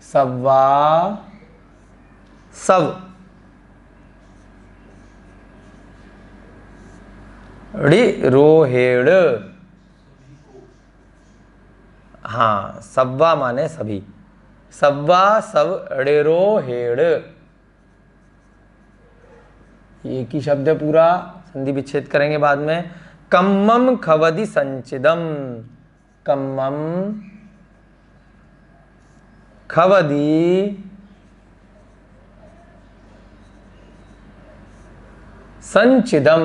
सव्वा सव रो हेड़। हाँ, सव्वा माने सभी, सव्वा सव अड़ेरो हेड़, एक ही शब्द है पूरा, संधि विच्छेद करेंगे बाद में। कम्मम खवदि संचिदम, कम्मम खवदि संचिदम।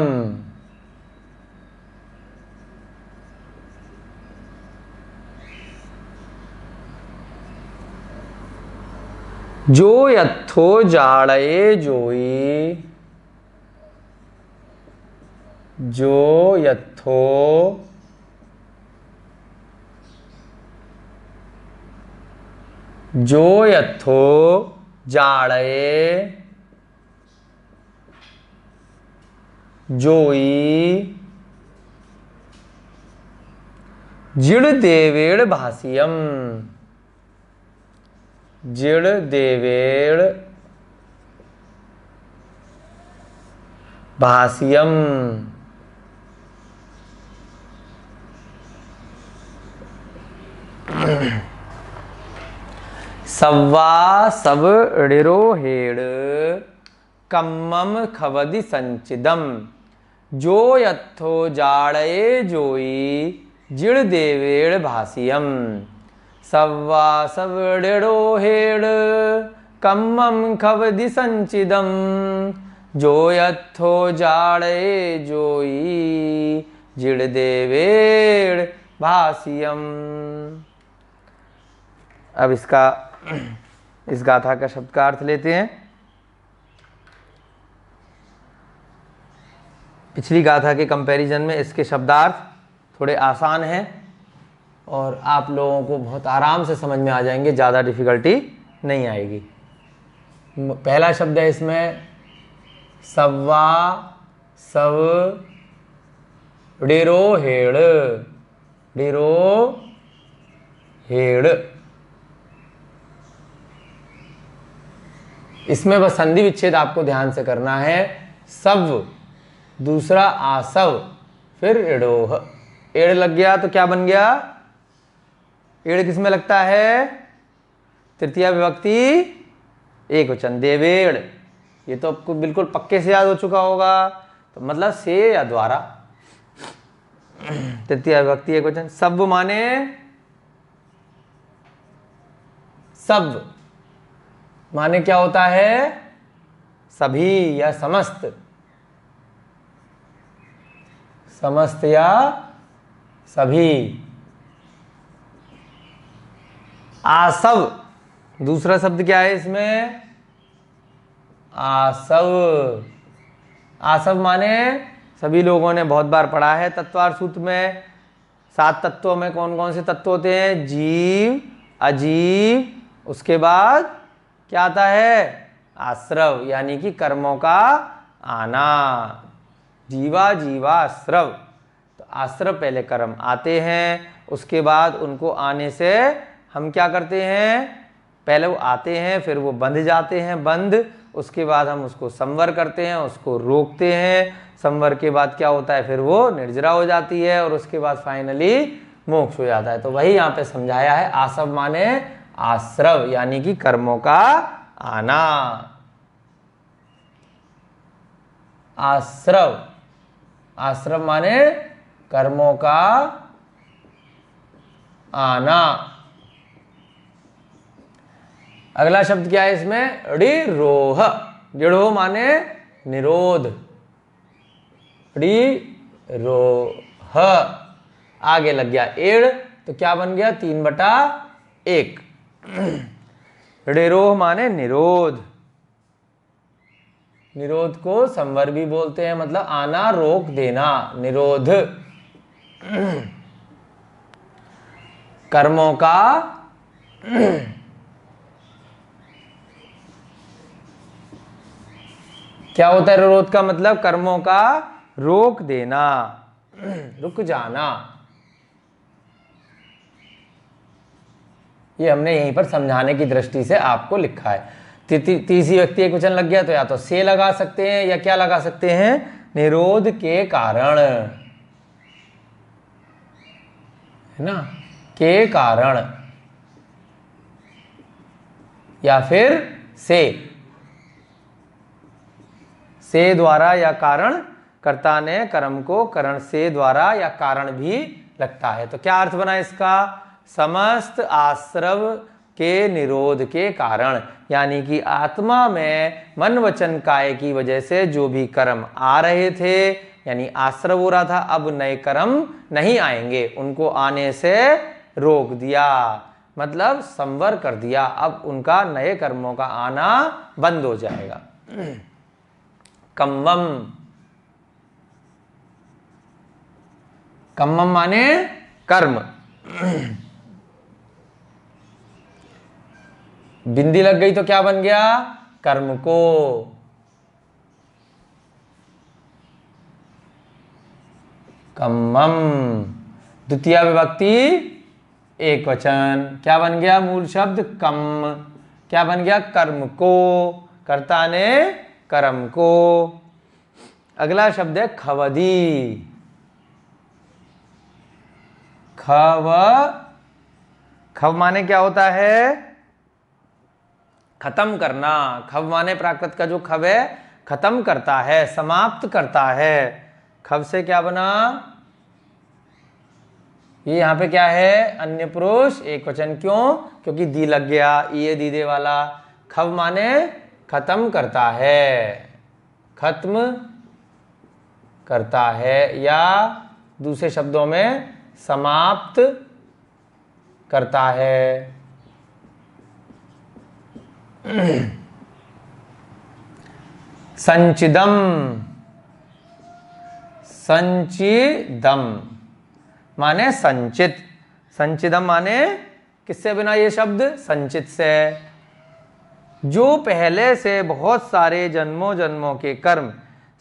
जो यथो जाड़ये जोई, जो यथो जो यथो जाड़ये जोई, जिड़ देवेड़ भाष्यम, जिड़ देवेड़ भाष्यम। सव्वा सव ऋरो हेड़ कम्मम खवदि संचिदम जो यत्थो जाड़ये जोई जिड़ देवेड़ भाष्यम। सव्वा सव ऋरो हेड़ कम्मम खवदि संचिदम जो यत्थो जाड़ये जोई जिड़ देवेड़ भाष्यम। अब इस गाथा का शब्द का अर्थ लेते हैं। पिछली गाथा के कंपैरिजन में इसके शब्दार्थ थोड़े आसान हैं और आप लोगों को बहुत आराम से समझ में आ जाएंगे, ज़्यादा डिफिकल्टी नहीं आएगी। पहला शब्द है इसमें सव्वा सव डेरो हेड़। डेरो हेड़, इसमें बस संधि विच्छेद आपको ध्यान से करना है। सव, दूसरा आसव, फिर एड़ोह। एड़ लग गया तो क्या बन गया? एड़ किसमें लगता है? तृतीया विभक्ति एक वचन देवेड़। ये तो आपको बिल्कुल पक्के से याद हो चुका होगा। तो मतलब से या द्वारा, तृतीया विभक्ति एक वचन। सब माने सब माने क्या होता है? सभी या समस्त, समस्त या सभी। आसव, दूसरा शब्द क्या है इसमें? आसव। आसव माने सभी लोगों ने बहुत बार पढ़ा है तत्वार्थ सूत्र में। 7 तत्वों में कौन कौन से तत्व होते हैं? जीव, अजीव, उसके बाद क्या आता है? आश्रव, यानी कि कर्मों का आना। जीवा जीवाश्रव, तो आश्रव पहले कर्म आते हैं, उसके बाद उनको आने से हम क्या करते हैं? पहले वो आते हैं, फिर वो बंध जाते हैं, बंध, उसके बाद हम उसको संवर करते हैं, उसको रोकते हैं। संवर के बाद क्या होता है? फिर वो निर्जरा हो जाती है और उसके बाद फाइनली मोक्ष हो जाता है। तो वही यहाँ पे समझाया है। आसव माने आश्रव, यानी कि कर्मों का आना। आश्रव, आश्रव माने कर्मों का आना। अगला शब्द क्या है इसमें? ऋरोह। ऋरोह माने निरोध। ऋरोह, आगे लग गया एड़, तो क्या बन गया? 3/1। ऋरोह माने निरोध। निरोध को संवर भी बोलते हैं, मतलब आना रोक देना, निरोध। कर्मों का क्या होता है? निरोध का मतलब कर्मों का रोक देना, रुक जाना। ये हमने यहीं पर समझाने की दृष्टि से आपको लिखा है। तीसरी व्यक्ति एक वचन लग गया तो या तो से लगा सकते हैं या क्या लगा सकते हैं? निरोध के कारण, है ना, के कारण, या फिर से द्वारा या कारण, कर्ता ने कर्म को करण से द्वारा या कारण भी लगता है। तो क्या अर्थ बना इसका? समस्त आश्रव के निरोध के कारण, यानी कि आत्मा में मन वचन काय की वजह से जो भी कर्म आ रहे थे, यानी आश्रव हो रहा था, अब नए कर्म नहीं आएंगे, उनको आने से रोक दिया, मतलब संवर कर दिया। अब उनका नए कर्मों का आना बंद हो जाएगा। कम्मम, कम्मम माने कर्म। बिंदी लग गई तो क्या बन गया? कर्म को। कम्मम, द्वितीय विभक्ति एक वचन, क्या बन गया? मूल शब्द कम, क्या बन गया? कर्म को, कर्ता ने कर्म को। अगला शब्द है खवदी। खव माने क्या होता है? खत्म करना। खव माने प्राकृत का जो खव है खत्म करता है, समाप्त करता है। खव से क्या बना? ये यहां पे क्या है? अन्य पुरुष एक वचन। क्यों? क्योंकि दी लग गया, ये दीदे वाला। खव माने खत्म करता है, खत्म करता है, या दूसरे शब्दों में समाप्त करता है। संचिदम। संचिदम माने संचित। संचिदम माने किससे बना ये शब्द? संचित से। जो पहले से बहुत सारे जन्मों जन्मों के कर्म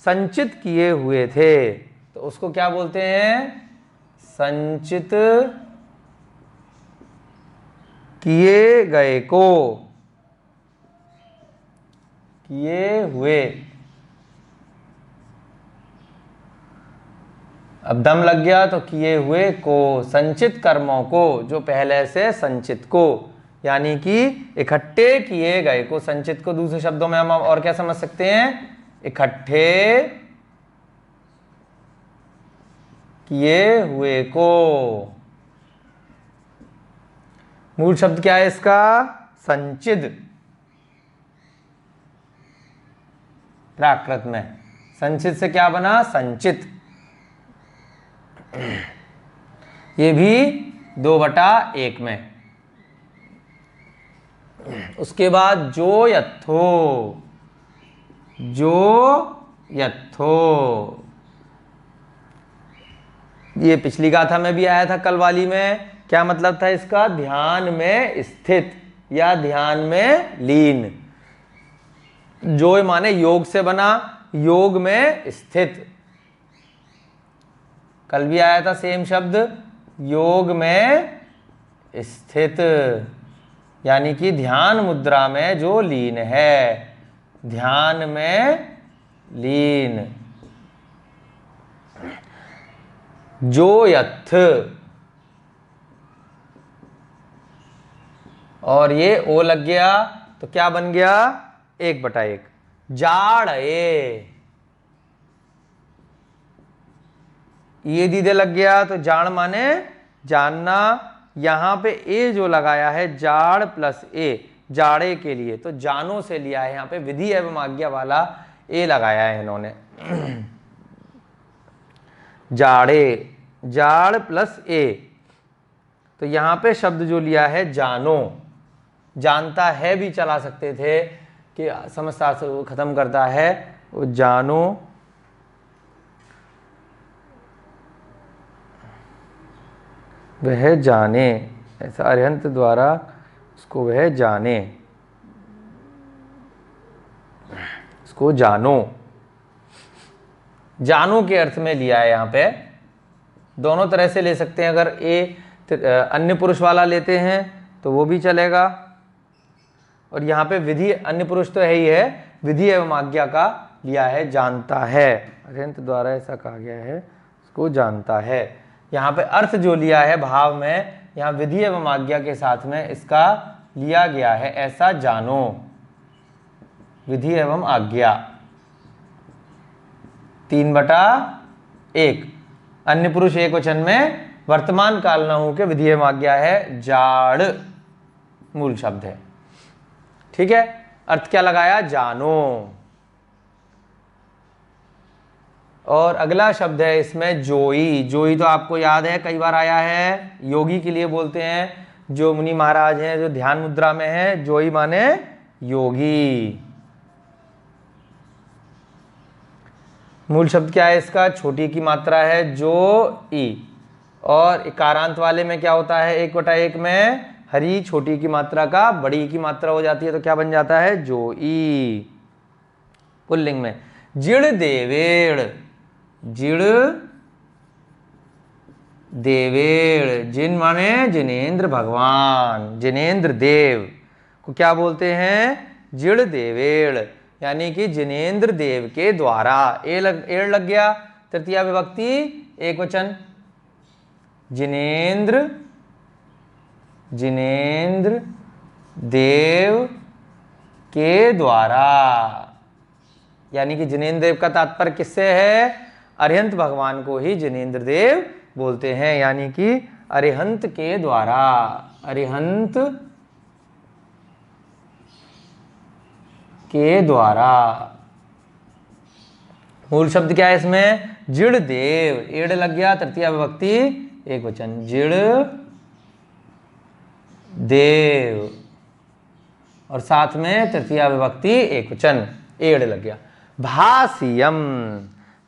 संचित किए हुए थे, तो उसको क्या बोलते हैं? संचित किए गए को, किए हुए। अब दम लग गया तो किए हुए को, संचित कर्मों को, जो पहले से संचित को, यानी कि इकट्ठे किए गए को। संचित को दूसरे शब्दों में हम और क्या समझ सकते हैं? इकट्ठे किए हुए को। मूल शब्द क्या है इसका? संचिद। प्राकृत में संचित से क्या बना? संचित। ये भी 2/1 में। उसके बाद जो यथो। जो यथो, ये पिछली गाथा में भी आया था, कल वाली में। क्या मतलब था इसका? ध्यान में स्थित या ध्यान में लीन। जो माने योग से बना, योग में स्थित। कल भी आया था सेम शब्द, योग में स्थित, यानी कि ध्यान मुद्रा में जो लीन है, ध्यान में लीन। जो यथ, और ये ओ लग गया तो क्या बन गया? 1/1। जाड़ ए, ये दीदे लग गया तो जाड़ माने जानना। यहां पे ए जो लगाया है, जाड़ प्लस ए, जाड़े के लिए, तो जानो से लिया है। यहां पे विधि एवं आज्ञा वाला ए लगाया है इन्होंने। जाड़े, जाड़ प्लस ए, तो यहां पे शब्द जो लिया है जानो। जानता है भी चला सकते थे कि समझता से वो खत्म करता है, वो जानो। वह जाने, ऐसा अरिहंत द्वारा उसको वह जाने, उसको जानो। जानो के अर्थ में लिया है। यहां पे दोनों तरह से ले सकते हैं। अगर ए अन्य पुरुष वाला लेते हैं तो वो भी चलेगा, और यहाँ पे विधि, अन्य पुरुष तो है ही है, विधि एवं आज्ञा का लिया है, जानता है। अरिहंत द्वारा ऐसा कहा गया है, उसको जानता है। यहाँ पे अर्थ जो लिया है भाव में, यहाँ विधि एवं आज्ञा के साथ में इसका लिया गया है, ऐसा जानो। विधि एवं आज्ञा 3/1। अन्य पुरुष एक वचन में वर्तमान काल न हो के विधि एवं आज्ञा है, जाड़ मूल शब्द है। ठीक है, अर्थ क्या लगाया? जानो। और अगला शब्द है इसमें जोई। जोई तो आपको याद है, कई बार आया है। योगी के लिए बोलते हैं, जो मुनि महाराज हैं, जो ध्यान मुद्रा में है। जोई माने योगी। मूल शब्द क्या है इसका? छोटी की मात्रा है जो ई, और इकारांत वाले में क्या होता है? 1/1 में हरी छोटी की मात्रा का बड़ी की मात्रा हो जाती है, तो क्या बन जाता है? जो ई। पुल्लिंग में जिड़ देवेड़। जिड़ देवेड़, जिन माने जिनेंद्र भगवान, जिनेंद्र देव को क्या बोलते हैं? जिड़ देवेड़। यानी कि जिनेंद्र देव के द्वारा। एड़ लग गया, तृतीया विभक्ति एक वचन, जिनेंद्र देव के द्वारा। यानी कि जिनेंद्र देव का तात्पर्य किससे है? अरिहंत भगवान को ही जिनेंद्र देव बोलते हैं, यानी कि अरिहंत के द्वारा। अरिहंत के द्वारा। मूल शब्द क्या है इसमें? जिड़ देव, एड़ लग गया, तृतीया विभक्ति एक वचन, जिड़ देव, और साथ में तृतीया विभक्ति एक वचन, एड़ लग गया। भासियम,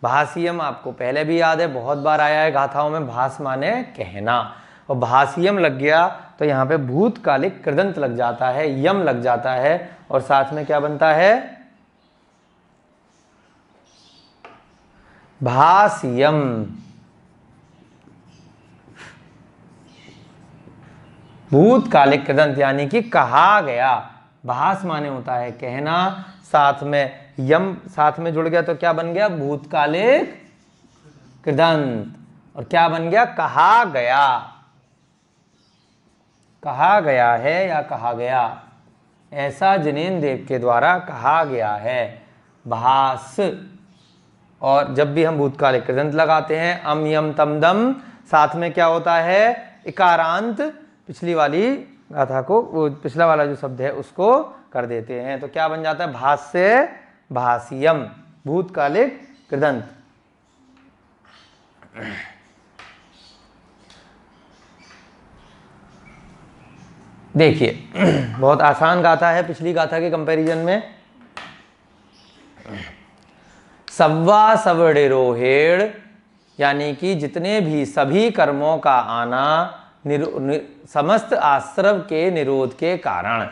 भासियम आपको पहले भी याद है, बहुत बार आया है गाथाओं में। भास माने कहना, और भासियम लग गया तो यहाँ पे भूतकालिक कृदंत लग जाता है, यम लग जाता है, और साथ में क्या बनता है? भासियम। भूतकालिक कृदंत यानी कि कहा गया। भास माने होता है कहना, साथ में यम साथ में जुड़ गया तो क्या बन गया? भूतकालिक कृदंत। और क्या बन गया? कहा गया। कहा गया है या कहा गया, ऐसा जिनेंद्र देव के द्वारा कहा गया है। भास। और जब भी हम भूतकालिक कृदंत लगाते हैं, अम यम तम दम, साथ में क्या होता है? इकारांत पिछली वाली गाथा को, वो पिछला वाला जो शब्द है उसको कर देते हैं, तो क्या बन जाता है? भास से भासियम, भूतकालिक कृदंत। देखिए बहुत आसान गाथा है पिछली गाथा के कंपैरिजन में। सव्वा सवड़ेरो हेड़, यानी कि जितने भी सभी कर्मों का आना समस्त आश्रव के निरोध के कारण,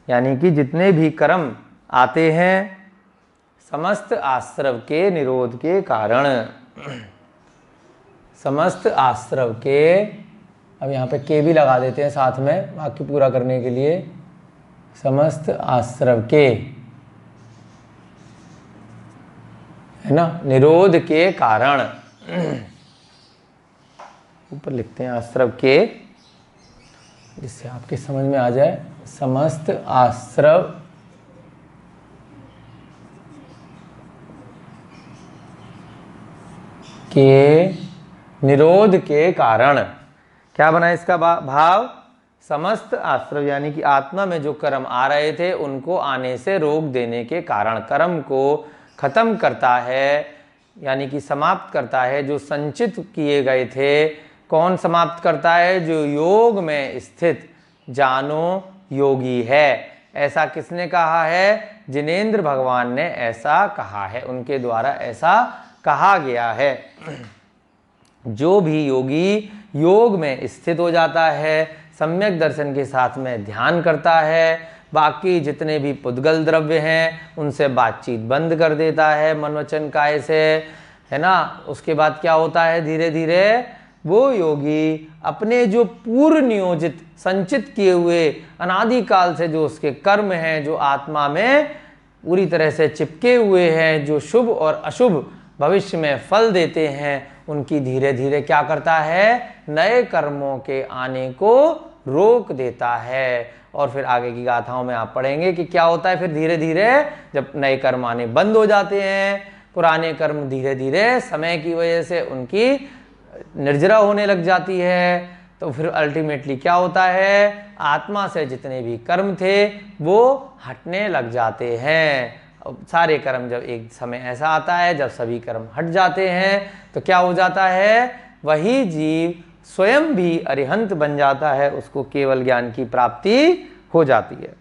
यानी कि जितने भी कर्म आते हैं समस्त आश्रव के निरोध के कारण। समस्त आश्रव के, अब यहाँ पे के भी लगा देते हैं साथ में वाक्य पूरा करने के लिए। समस्त आश्रव के, है ना, निरोध के कारण। ऊपर लिखते हैं आश्रव के, जिससे आपके समझ में आ जाए। समस्त आश्रव के निरोध के कारण। क्या बना इसका भाव? समस्त आश्रव यानी कि आत्मा में जो कर्म आ रहे थे उनको आने से रोक देने के कारण, कर्म को खत्म करता है, यानी कि समाप्त करता है। जो संचित किए गए थे, कौन समाप्त करता है? जो योग में स्थित जानो योगी है। ऐसा किसने कहा है? जिनेंद्र भगवान ने ऐसा कहा है, उनके द्वारा ऐसा कहा गया है। जो भी योगी योग में स्थित हो जाता है, सम्यक दर्शन के साथ में ध्यान करता है, बाकी जितने भी पुद्गल द्रव्य हैं उनसे बातचीत बंद कर देता है मन वचन काया से, है ना। उसके बाद क्या होता है? धीरे धीरे वो योगी अपने जो पूर्व नियोजित संचित किए हुए अनादिकाल से जो उसके कर्म हैं, जो आत्मा में पूरी तरह से चिपके हुए हैं, जो शुभ और अशुभ भविष्य में फल देते हैं, उनकी धीरे धीरे क्या करता है? नए कर्मों के आने को रोक देता है। और फिर आगे की गाथाओं में आप पढ़ेंगे कि क्या होता है। फिर धीरे धीरे जब नए कर्म आने बंद हो जाते हैं, पुराने कर्म धीरे धीरे समय की वजह से उनकी निर्जरा होने लग जाती है, तो फिर अल्टीमेटली क्या होता है? आत्मा से जितने भी कर्म थे वो हटने लग जाते हैं। सारे कर्म जब एक समय ऐसा आता है जब सभी कर्म हट जाते हैं, तो क्या हो जाता है? वही जीव स्वयं भी अरिहंत बन जाता है, उसको केवल ज्ञान की प्राप्ति हो जाती है।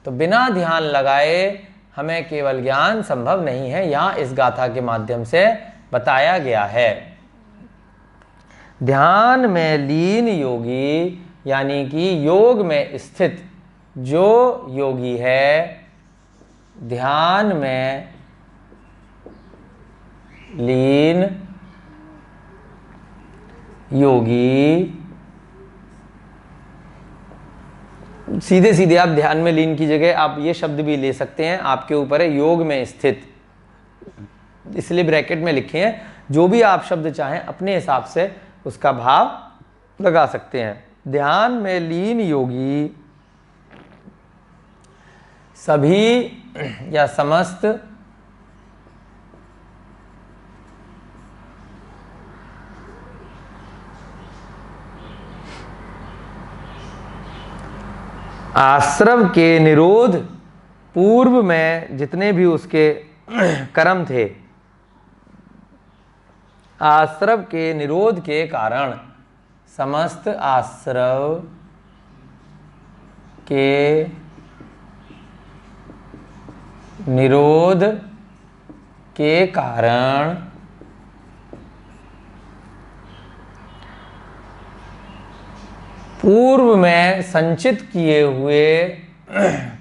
तो बिना ध्यान लगाए हमें केवल ज्ञान संभव नहीं है, यहाँ इस गाथा के माध्यम से बताया गया है। ध्यान में लीन योगी, यानी कि योग में स्थित जो योगी है, ध्यान में लीन योगी सीधे सीधे आप ध्यान में लीन की जगह आप ये शब्द भी ले सकते हैं, आपके ऊपर है योग में स्थित, इसलिए ब्रैकेट में लिखे हैं। जो भी आप शब्द चाहें अपने हिसाब से उसका भाव लगा सकते हैं। ध्यान में लीन योगी सभी या समस्त आश्रव के निरोध पूर्व में जितने भी उसके कर्म थे, आश्रव के निरोध के कारण, समस्त आश्रव के निरोध के कारण पूर्व में संचित किए हुए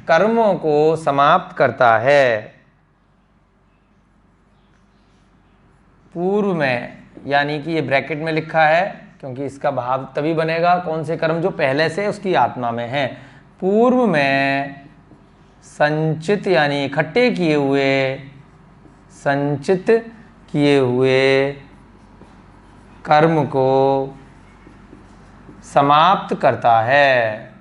कर्मों को समाप्त करता है। पूर्व में यानी कि ये ब्रैकेट में लिखा है क्योंकि इसका भाव तभी बनेगा, कौन से कर्म जो पहले से उसकी आत्मा में है। पूर्व में संचित यानी इकट्ठे किए हुए, संचित किए हुए कर्म को समाप्त करता है।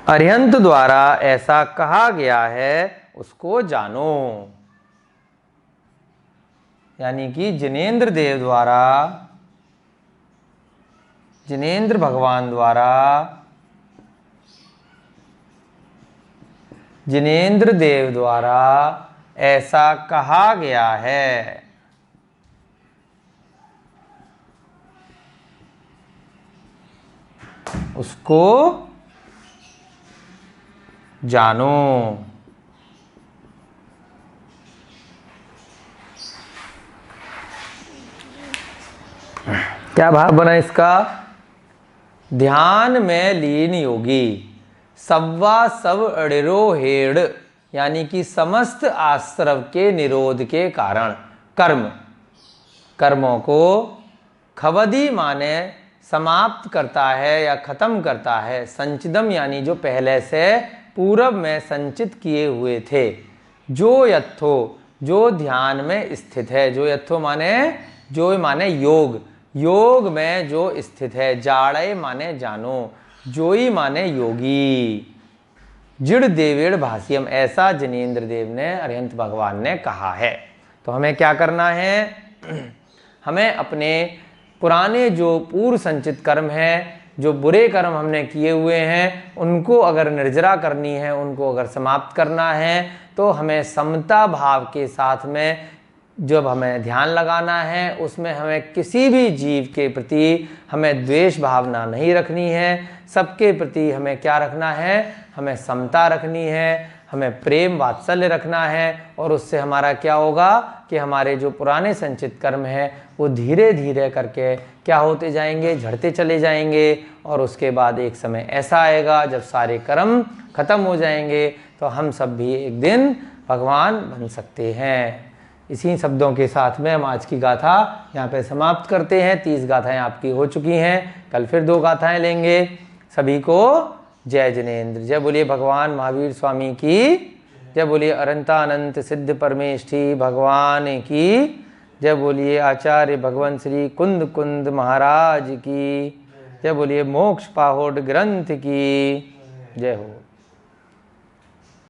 अरिहंत द्वारा ऐसा कहा गया है उसको जानो, यानी कि जिनेंद्र देव द्वारा, जिनेंद्र भगवान द्वारा, जिनेंद्र देव द्वारा ऐसा कहा गया है, उसको जानो। क्या भाव बना इसका? ध्यान में लीन योगी सव्वा सब अड़िरो हेड़, यानी कि समस्त आश्रव के निरोध के कारण कर्मों को खवदी माने समाप्त करता है या खत्म करता है। संचिदम यानी जो पहले से पूर्व में संचित किए हुए थे। जो यथो जो ध्यान में स्थित है, जो यथो माने जो माने योग, योग में जो स्थित है। जाड़े माने जानो, जोई माने योगी। जिड़ देवेड़ भाष्यम, ऐसा जिनेंद्र देव ने अरिहंत भगवान ने कहा है। तो हमें क्या करना है? हमें अपने पुराने जो पूर्व संचित कर्म हैं, जो बुरे कर्म हमने किए हुए हैं, उनको अगर निर्जरा करनी है, उनको अगर समाप्त करना है, तो हमें समता भाव के साथ में जब हमें ध्यान लगाना है, उसमें हमें किसी भी जीव के प्रति हमें द्वेष भावना नहीं रखनी है। सबके प्रति हमें क्या रखना है? हमें समता रखनी है, हमें प्रेम वात्सल्य रखना है। और उससे हमारा क्या होगा कि हमारे जो पुराने संचित कर्म हैं वो धीरे धीरे करके क्या होते जाएंगे? झड़ते चले जाएंगे। और उसके बाद एक समय ऐसा आएगा जब सारे कर्म खत्म हो जाएंगे, तो हम सब भी एक दिन भगवान बन सकते हैं। इसी शब्दों के साथ में हम आज की गाथा यहाँ पे समाप्त करते हैं। 30 गाथाएं आपकी हो चुकी हैं, कल फिर 2 गाथाएं लेंगे। सभी को जय जिनेंद्र। जय बोलिए भगवान महावीर स्वामी की जय, बोलिए अनंतानंत सिद्ध परमेष्ठी भगवान की जय, बोलिए आचार्य भगवान श्री कुंद कुंद महाराज की जय, बोलिए मोक्ष पाहोड ग्रंथ की जय हो।